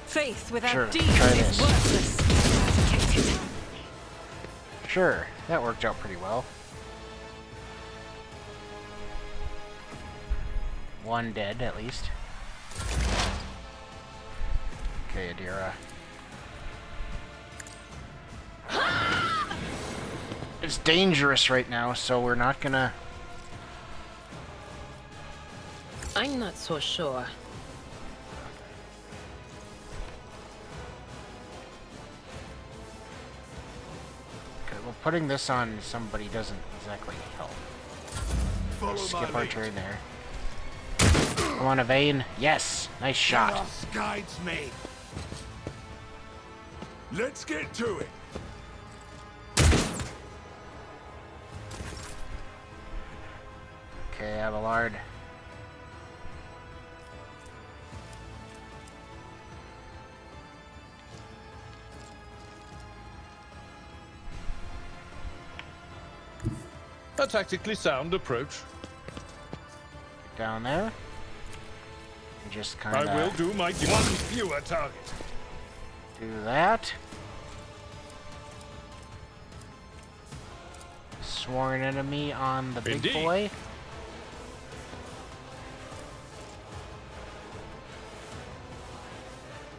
Faith without Sure, deeds try is this. worthless. Sure, that worked out pretty well. 1 dead, at least. Okay, Adira. It's dangerous right now, so we're not gonna... I'm not so sure. Okay, well, putting this on somebody doesn't exactly help. Follow Skip my our lead. turn there. Come on, Evane. Yes! Nice shot. Chaos guides me. Let's get to it. Okay, Abelard. A tactically sound approach. Down there. And just kind I will of do my duty. One fewer target. do that. Sworn enemy on the big Indeed. boy.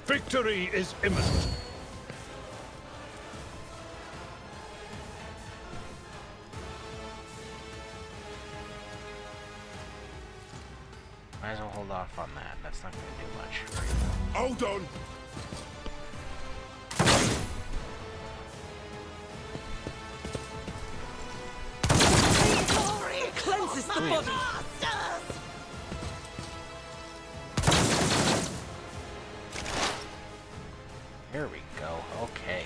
Victory is imminent. Might as well hold off on that. That's not going to do much. Hold on. Glory cleanses the body. Here we go. Okay.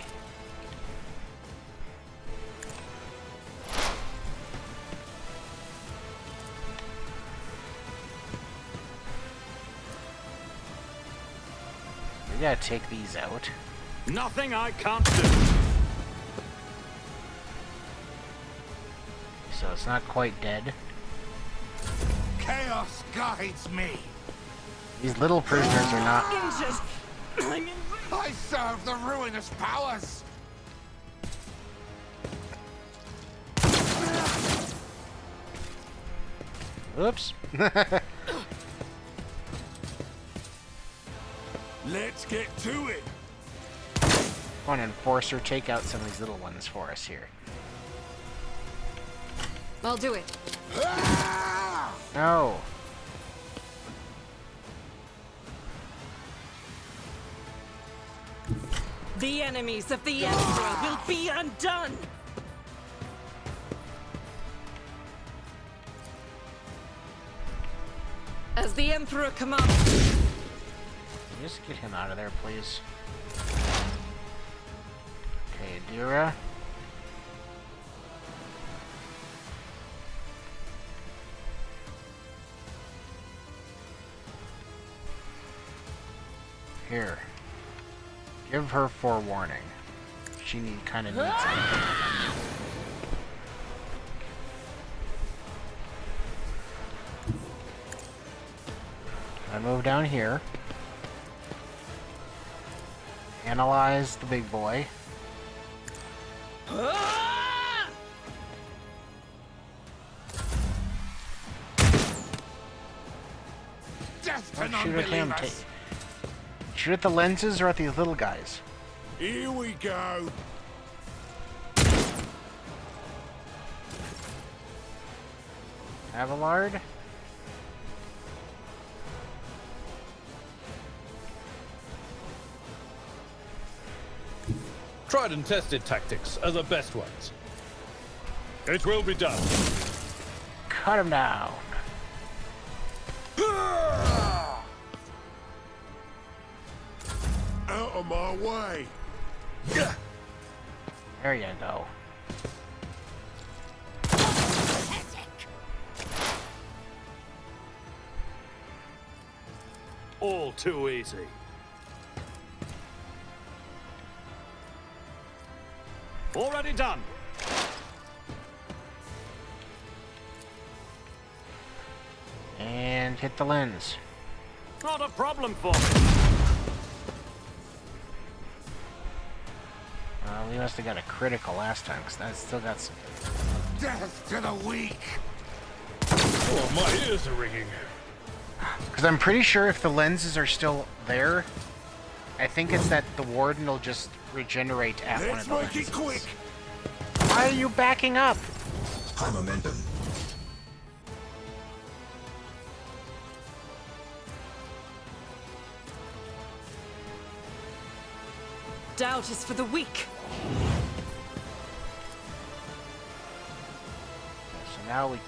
We gotta take these out. Nothing I can't do. So it's not quite dead. Chaos guides me. These little prisoners are not. Injured. I'm in. I serve the ruinous powers. Oops. Let's get to it. Come on, Enforcer, take out some of these little ones for us here. I'll do it. Ah! No. The enemies of the Emperor will be undone. As the Emperor commands. Can you just get him out of there, please? Okay, Dura. Here. Give her forewarning. She kind of needs it. I move down here. Analyze the big boy. Death to Shoot at him. non-believers. Shoot at the lenses or at these little guys? Here we go. Abelard? Tried and tested tactics are the best ones. It will be done. Cut him down. Out of my way. There you go. All too easy. Already done. And hit the lens. Not a problem for me. We must have got a critical last time, because that still got some. Death to the weak. Oh, my ears are ringing. Because I'm pretty sure if the lenses are still there, I think it's that the warden will just regenerate at one Let's of the make lenses. it quick. Why are you backing up? High momentum. Doubt is for the weak. So now we.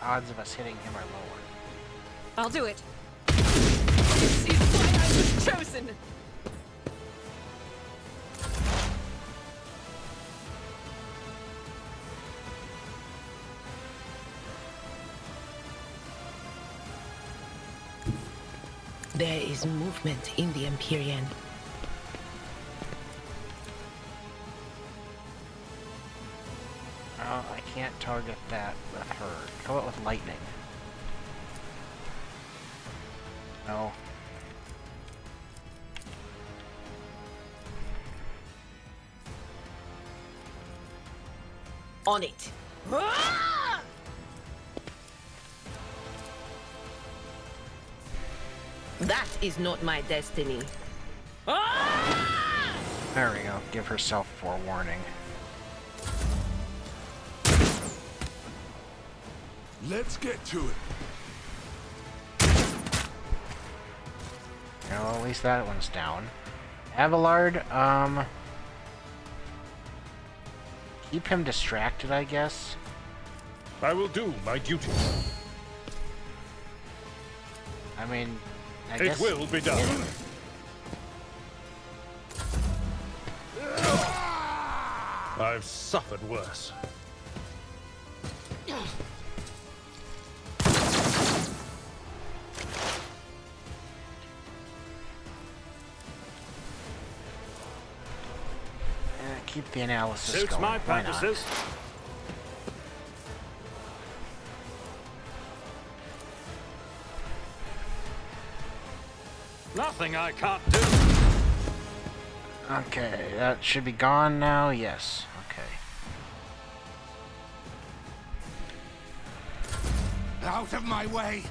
odds of us hitting him are lower. I'll do it. This is why I was chosen. There is movement in the Empyrean. Oh, I can't target that with her. Kill it with lightning. No. On it. That is not my destiny. There we go. Give herself forewarning. Let's get to it. Well, at least that one's down. Abelard, keep him distracted, I guess. I will do my duty. I mean, I It guess... will be done. I've suffered worse. Keep the analysis Suits going. my Why not? purposes. Nothing I can't do. Okay, that should be gone now. Yes. Okay. Out of my way.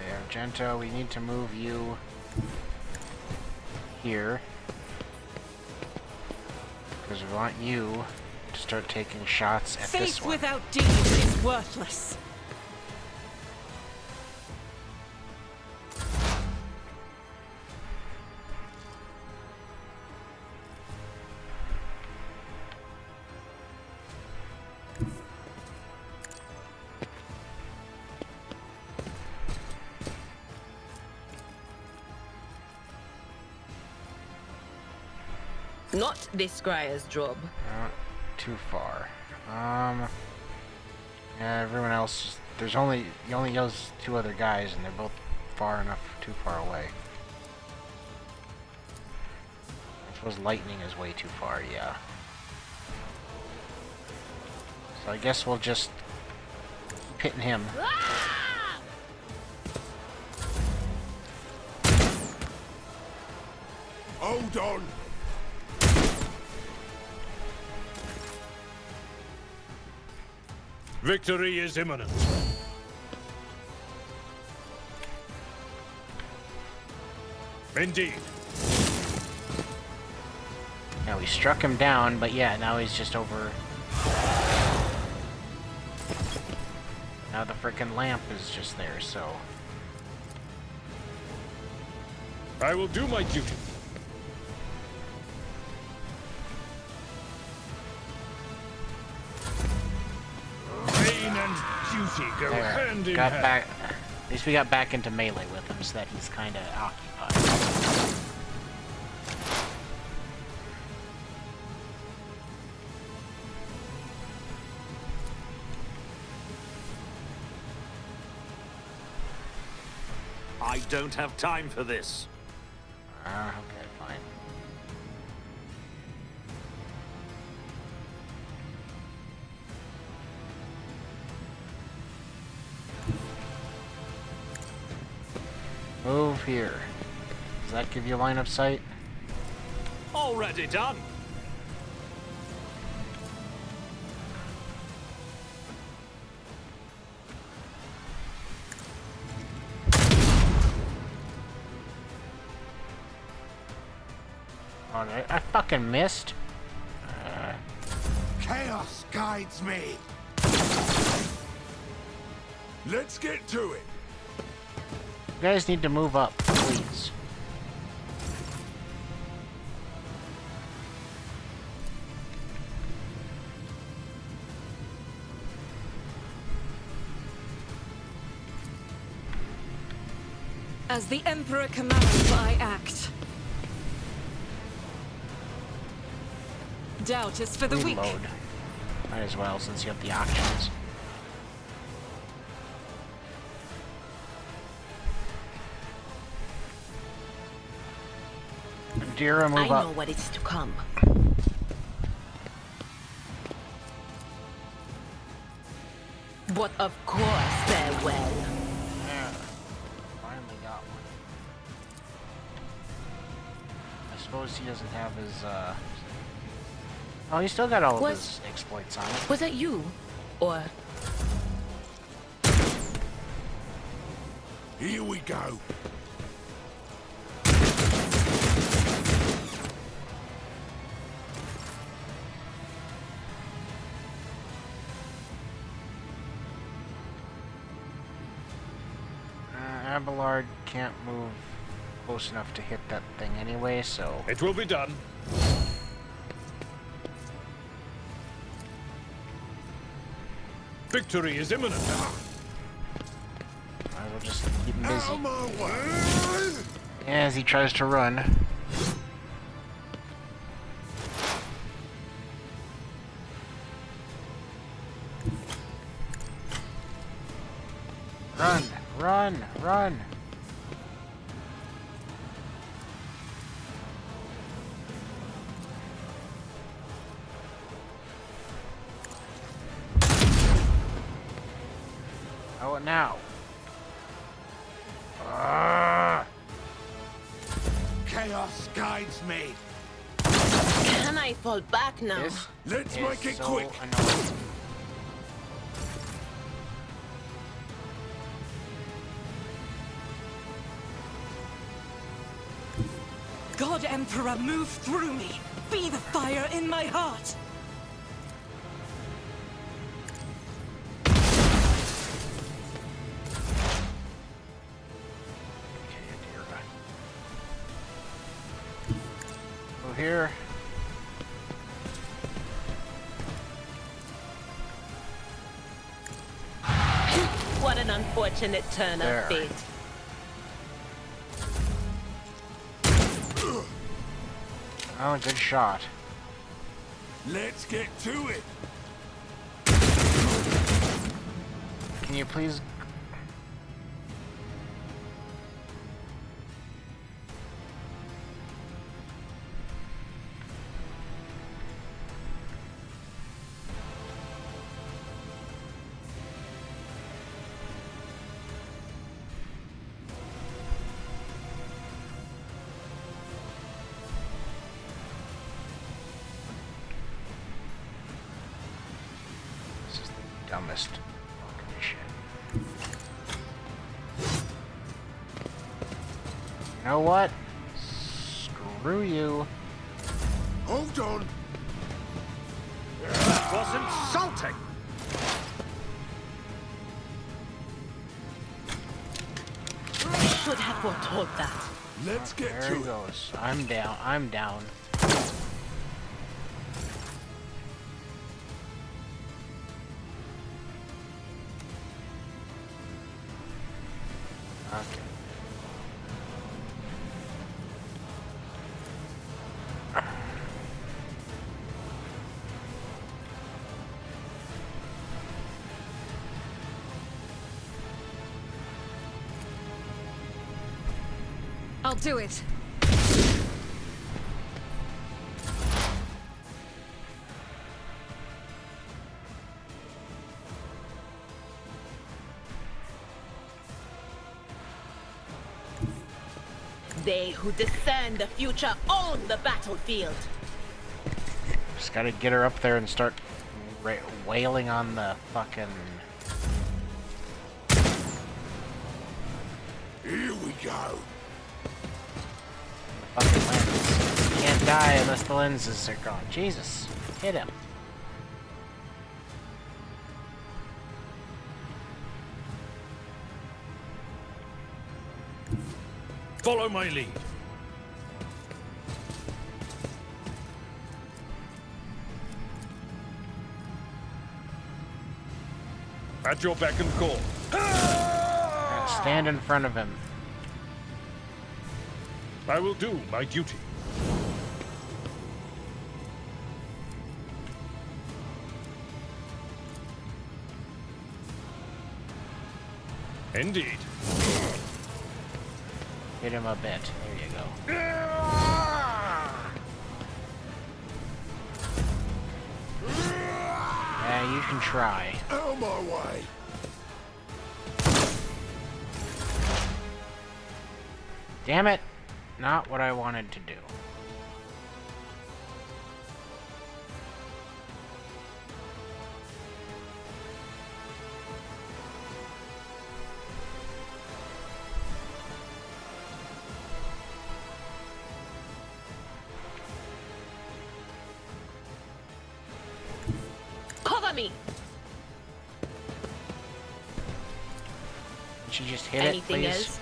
Okay, Argento, we need to move you here. Because we want you to start taking shots at this Faith one. without deeds is worthless. Not this Scryer's job. Not too far. Yeah, everyone else. There's only he only knows two other guys, and they're both too far away. I suppose lightning is way too far. Yeah. So I guess we'll just keep hitting him. Hold on. Victory is imminent. Indeed. Yeah, we struck him down, but yeah, now he's just over. Now the frickin' lamp is just there, so. I will do my duty. Pain and duty go There, hand in got hand. back. At least we got back into melee with him, so that he's kind of occupied. I don't have time for this. Okay, fine. Move here. Does that give you line of sight? Already done. Oh, I fucking missed. Chaos guides me. Let's get to it. You guys need to move up, please. As the Emperor commands, I act. Doubt is for the weak. Reload. Might as well, since you have the options. Dira, move I up. know what is to come. But of course farewell. Yeah. Finally got one. I suppose he doesn't have his, Oh, he's still got all of his exploits on it. Was that you? Or... Here we go. Abelard can't move close enough to hit that thing anyway, so... It will be done. Victory is imminent. I will just keep him busy. Out of my way. As he tries to run. Run! Run! Run! How it now? Chaos guides me. Can I fall back now? This Let's is make it so quick. annoying. God Emperor, move through me. Be the fire in my heart. Go here. What an unfortunate turn There. of fate. Oh, good shot. Let's get to it. Can you please... This is the dumbest fucking shit. You know what? Screw you. Hold on. That was insulting. Should have foretold that. Let's get There he to it. goes. I'm down. I'm down. Okay. I'll do it. They who discern the future own the battlefield. Just gotta get her up there and start wailing on the fucking... Here we go. fucking lens. You can't die unless the lenses are gone. Jesus. Hit him. Follow my lead. At your beck and call. Alright, stand in front of him. I will do my duty. Indeed. Hit him a bit. There you go. Yeah, you can try. Out of my way. Damn it! Not what I wanted to do. Cover me! Did you just hit Anything it, please? else?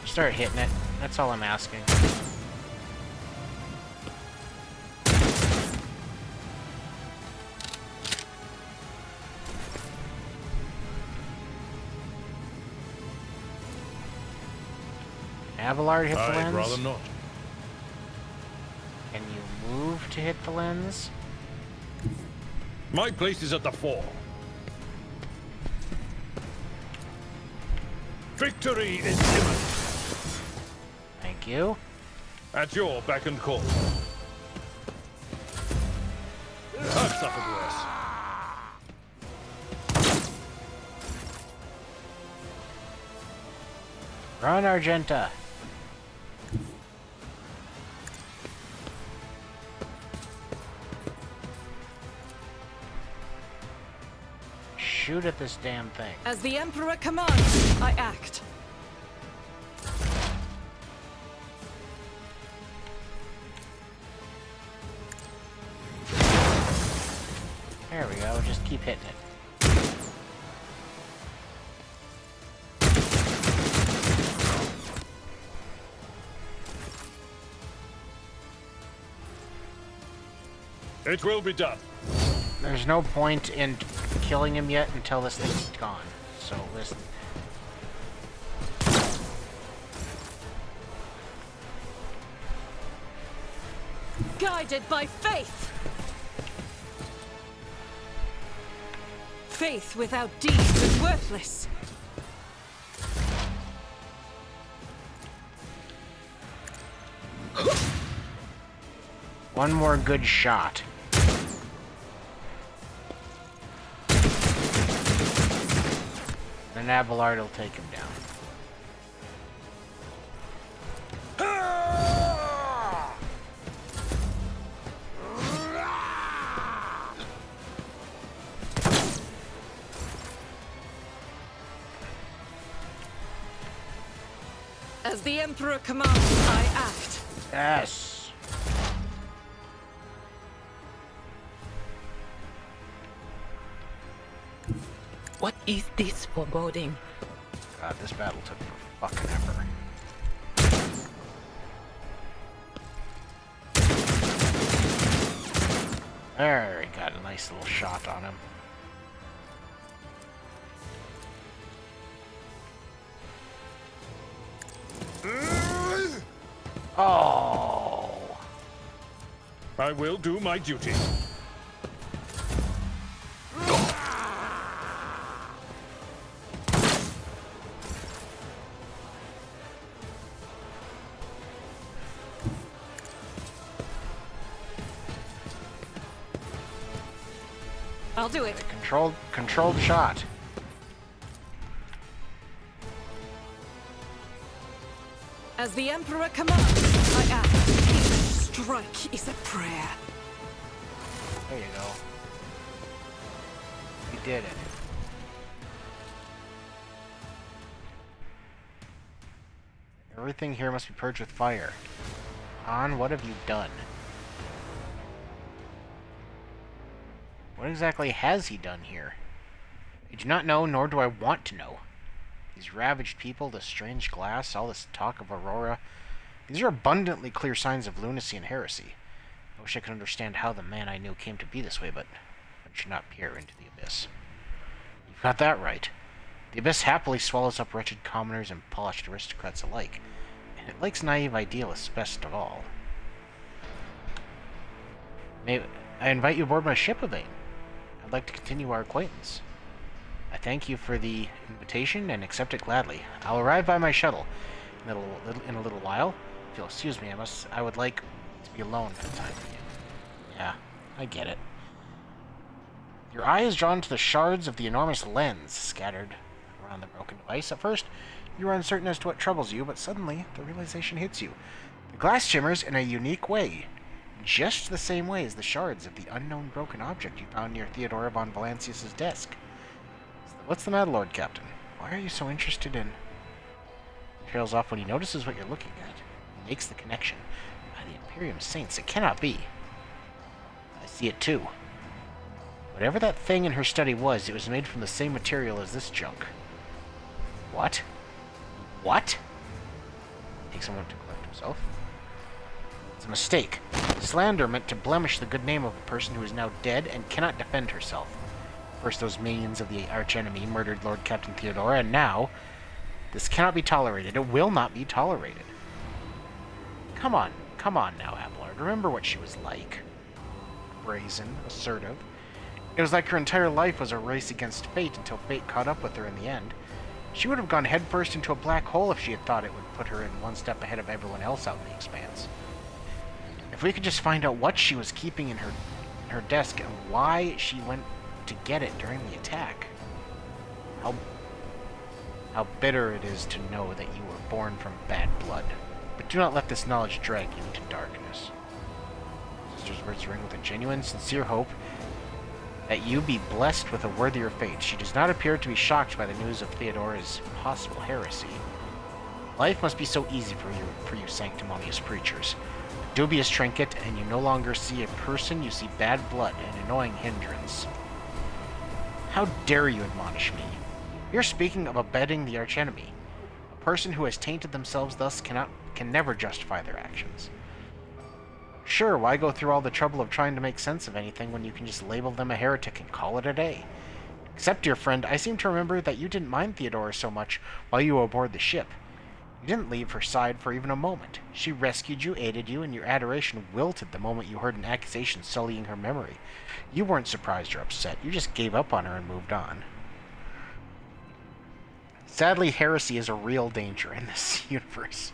Start hitting it. That's all I'm asking. Abelard hit the I'd lens? rather not. Can you move to hit the lens? My place is at the fore. Victory is imminent. Thank you. At your beck and call. I've suffered worse. Run, Argenta. Shoot at this damn thing. As the Emperor commands, I act. There we go, just keep hitting it. It will be done. There's no point in killing him yet until this thing's gone. So listen. Guided by faith. Faith without deeds is worthless. One more good shot. Then Abelard will take him down. As the Emperor commands, I act. Yes. What is this foreboding? God, this battle took fucking ever. There, he got a nice little shot on him. Oh! I will do my duty. I'll do it. Controlled shot. As the Emperor commands, I act. Each strike is a prayer. There you go. You did it. Everything here must be purged with fire. Han, what have you done? What exactly has he done here? I do not know, nor do I want to know. These ravaged people, this strange glass, all this talk of Aurora. These are abundantly clear signs of lunacy and heresy. I wish I could understand how the man I knew came to be this way, but one should not peer into the abyss. You've got that right. The abyss happily swallows up wretched commoners and polished aristocrats alike, and it likes naive idealists best of all. May I invite you aboard my ship, Yvain? I'd like to continue our acquaintance. I thank you for the invitation and accept it gladly. I'll arrive by my shuttle in a little while. If you'll excuse me, I would like to be alone for the time being. Yeah, I get it. Your eye is drawn to the shards of the enormous lens scattered around the broken device. At first, you are uncertain as to what troubles you, but suddenly the realization hits you. The glass shimmers in a unique way, just the same way as the shards of the unknown broken object you found near Theodora von Valancius's desk. What's the matter, Lord Captain? Why are you so interested in... He trails off when he notices what you're looking at. He makes the connection. By the Imperium Saints, it cannot be. I see it too. Whatever that thing in her study was, it was made from the same material as this junk. What? What? Takes a moment to collect himself. It's a mistake. Slander meant to blemish the good name of a person who is now dead and cannot defend herself. First, those minions of the archenemy murdered Lord Captain Theodora, and now, this cannot be tolerated. It will not be tolerated. Come on now, Abelard. Remember what she was like. Brazen, assertive. It was like her entire life was a race against fate until fate caught up with her in the end. She would have gone headfirst into a black hole if she had thought it would put her in one step ahead of everyone else out in the expanse. If we could just find out what she was keeping in her desk and why she went to get it during the attack. How bitter it is to know that you were born from bad blood. But do not let this knowledge drag you into darkness. Sister's words ring with a genuine, sincere hope that you be blessed with a worthier fate. She does not appear to be shocked by the news of Theodora's possible heresy. Life must be so easy for you sanctimonious preachers. A dubious trinket, and you no longer see a person, you see bad blood, an annoying hindrance. How dare you admonish me? You're speaking of abetting the archenemy. A person who has tainted themselves thus can never justify their actions. Sure, why go through all the trouble of trying to make sense of anything when you can just label them a heretic and call it a day? Except, dear friend, I seem to remember that you didn't mind Theodora so much while you were aboard the ship. You didn't leave her side for even a moment. She rescued you, aided you, and your adoration wilted the moment you heard an accusation sullying her memory. You weren't surprised or upset. You just gave up on her and moved on. Sadly, heresy is a real danger in this universe.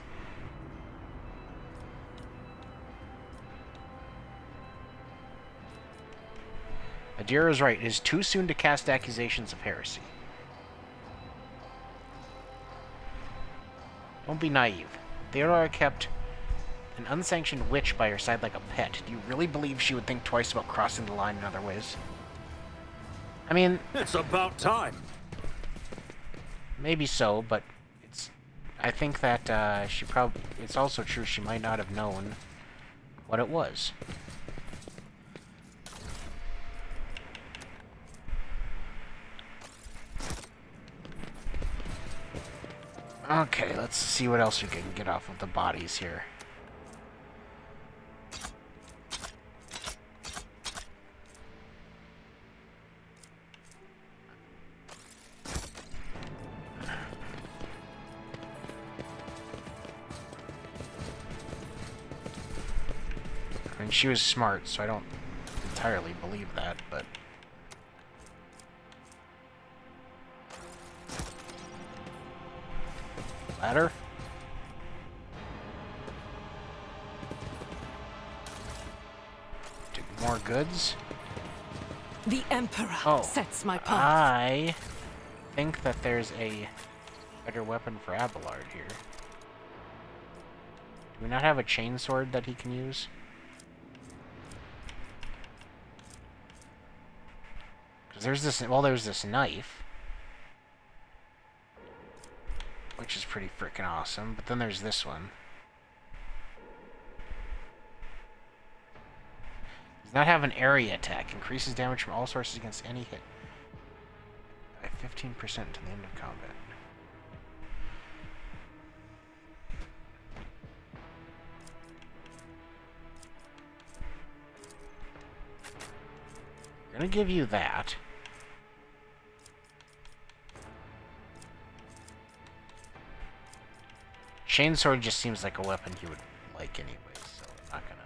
Adira is right. It is too soon to cast accusations of heresy. Don't be naive. Theodora kept an unsanctioned witch by her side like a pet. Do you really believe she would think twice about crossing the line in other ways? I mean... It's about time. Maybe so, but I think that it's also true she might not have known what it was. Okay, let's see what else we can get off of the bodies here. I mean, she was smart, so I don't entirely believe that, but... Ladder? Do more goods? The Emperor sets my path. I think that there's a better weapon for Abelard here. Do we not have a chainsword that he can use? Because there's this knife, which is pretty freaking awesome, but then there's this one. Does not have an area attack. Increases damage from all sources against any hit by 15% to the end of combat. gonna give you that. Chainsword just seems like a weapon he would like anyway, so I'm not gonna...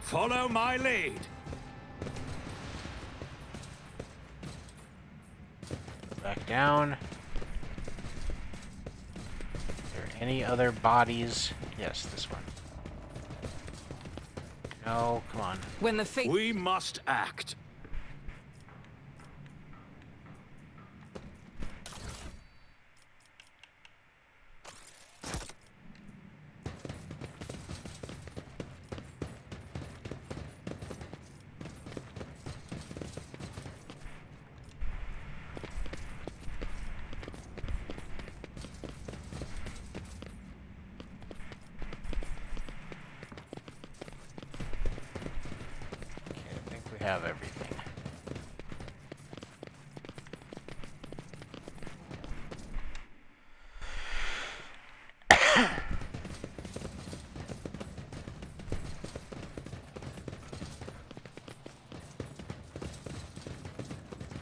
Follow my lead. Back down. Any other bodies? Yes, this one. No, come on. When the fate... We must act. Have everything.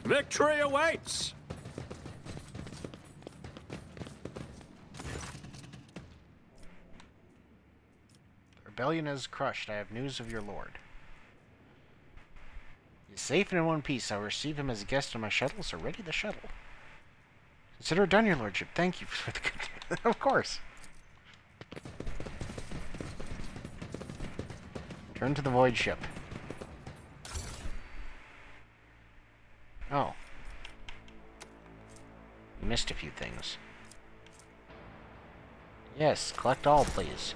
Victory awaits! The rebellion is crushed. I have news of your lord. He is safe and in one piece. I will receive him as a guest on my shuttle, so ready the shuttle. Consider it done, your lordship. Thank you for the good... Of course. Turn to the void ship. Oh. You missed a few things. Yes, collect all, please.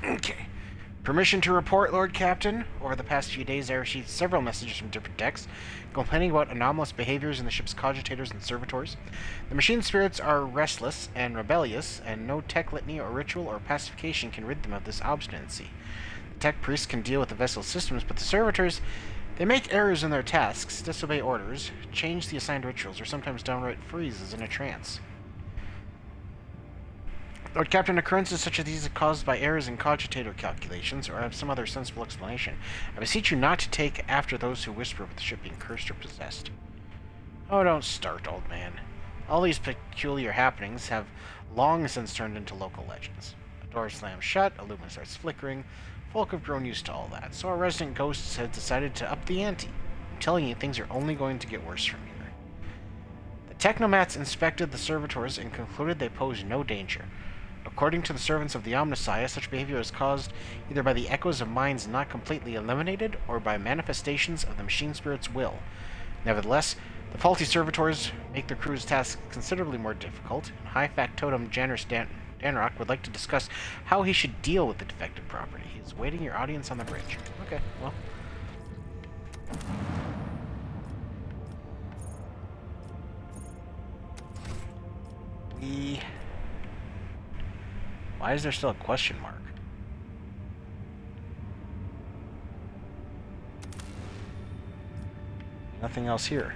Okay. Permission to report, Lord Captain. Over the past few days, I received several messages from different decks complaining about anomalous behaviors in the ship's cogitators and servitors. The machine spirits are restless and rebellious, and no tech litany or ritual or pacification can rid them of this obstinacy. The tech priests can deal with the vessel's systems, but the servitors, they make errors in their tasks, disobey orders, change the assigned rituals, or sometimes downright freeze as in a trance. Lord Captain, occurrences such as these are caused by errors in cogitator calculations or have some other sensible explanation. I beseech you not to take after those who whisper of the ship being cursed or possessed. Oh, don't start, old man. All these peculiar happenings have long since turned into local legends. A door slams shut, a lumen starts flickering. Folk have grown used to all that, so our resident ghosts have decided to up the ante. I'm telling you, things are only going to get worse from here. The Technomats inspected the servitors and concluded they pose no danger. According to the servants of the Omnissiah, such behavior is caused either by the echoes of minds not completely eliminated or by manifestations of the machine spirit's will. Nevertheless, the faulty servitors make their crew's tasks considerably more difficult, and High Factotum Janus Danrock would like to discuss how he should deal with the defective property. He is waiting your audience on the bridge. Okay, well. Why is there still a question mark? Nothing else here.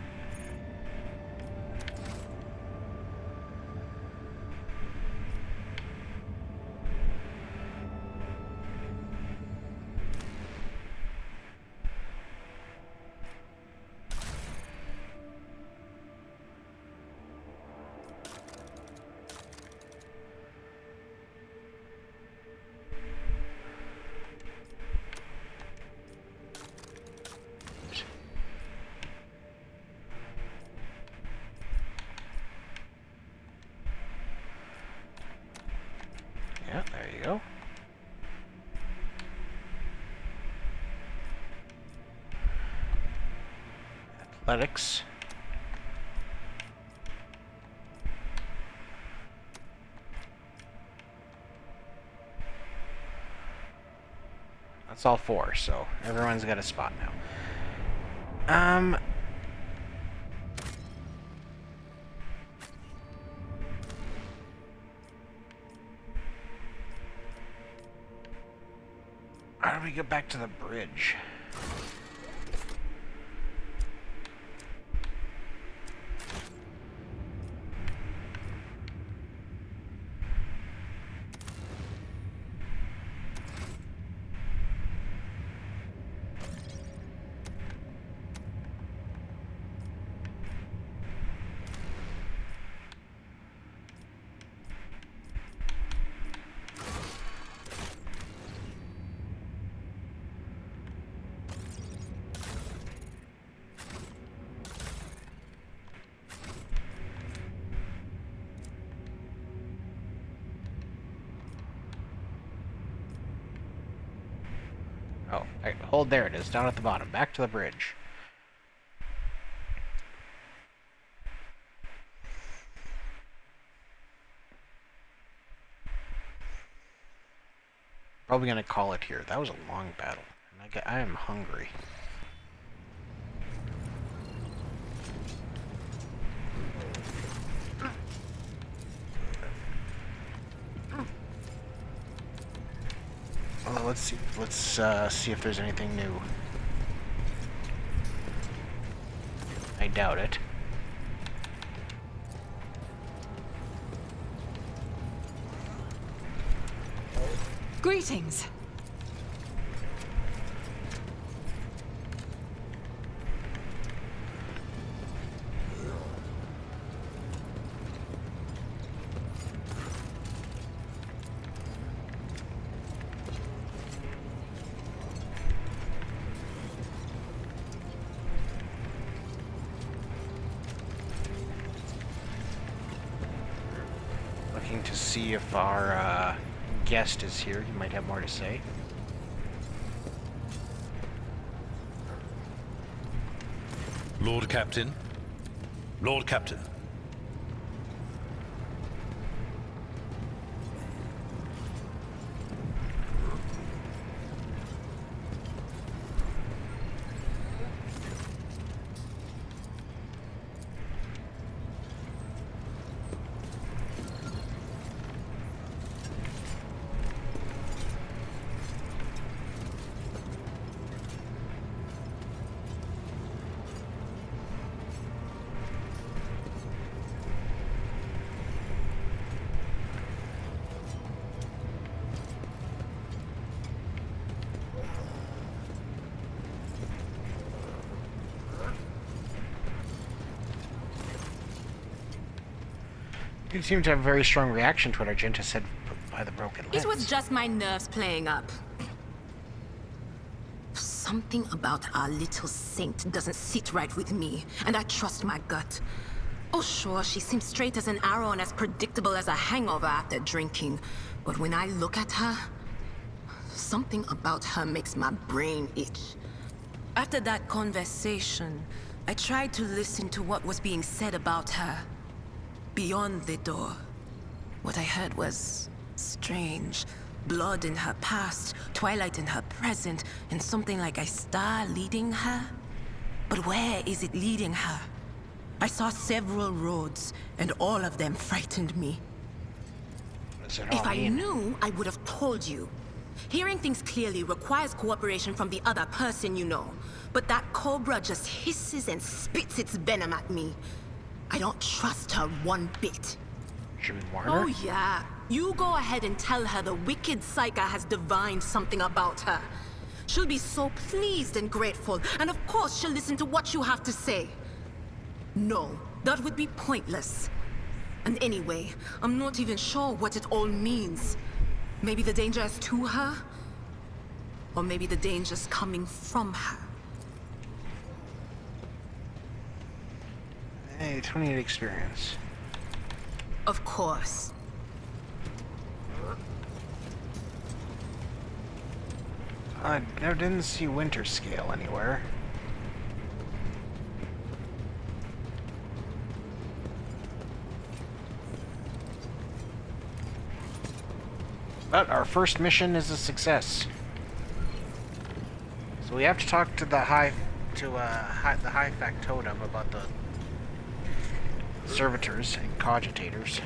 Yeah, there you go. Athletics. That's all four, so everyone's got a spot now. How do we get back to the bridge? Oh, hold, there it is, down at the bottom. Back to the bridge. Probably gonna call it here. That was a long battle. And I am hungry. Well, let's see. Let's see if there's anything new. I doubt it. Greetings. Looking to see if our guest is here. He might have more to say. Lord Captain. Lord Captain. You seem to have a very strong reaction to what Argenta said by the broken lens. It was just my nerves playing up. Something about our little saint doesn't sit right with me, and I trust my gut. Oh sure, she seems straight as an arrow and as predictable as a hangover after drinking. But when I look at her, something about her makes my brain itch. After that conversation, I tried to listen to what was being said about her. Beyond the door, what I heard was strange. Blood in her past, twilight in her present, and something like a star leading her. But where is it leading her? I saw several roads, and all of them frightened me. What does it all If I mean? knew, I would have told you. Hearing things clearly requires cooperation from the other person, you know. But that cobra just hisses and spits its venom at me. I don't trust her one bit. Should we warn her? Oh yeah. You go ahead and tell her the wicked Psyker has divined something about her. She'll be so pleased and grateful, and of course she'll listen to what you have to say. No, that would be pointless. And anyway, I'm not even sure what it all means. Maybe the danger is to her? Or maybe the danger's coming from her. Hey, 28 experience. Of course. I never didn't see Winter Scale anywhere. But our first mission is a success. So we have to talk to the high factotum about the servitors and cogitators.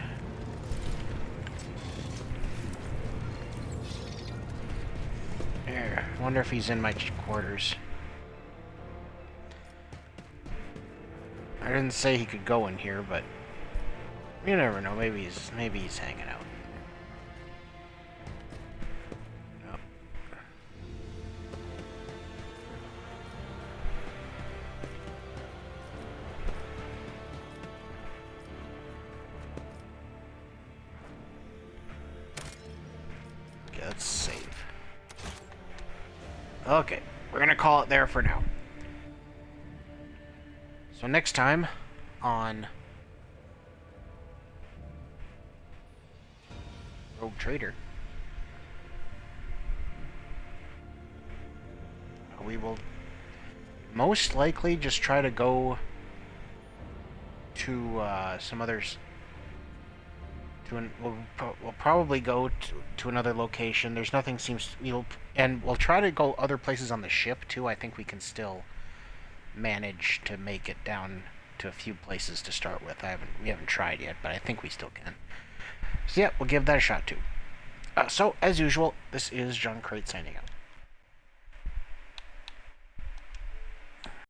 There. wonder if he's in my quarters. I didn't say he could go in here, but you never know. Maybe he's hanging out. Nope. Okay, let's save. Okay, we're gonna call it there for now. So next time on Rogue Trader, we will most likely just try to go to some others. We'll probably go to another location. There's nothing and we'll try to go other places on the ship too. I think we can still manage to make it down to a few places to start with. We haven't tried yet, but I think we still can. So yeah, we'll give that a shot too. So as usual, this is John Crate signing out.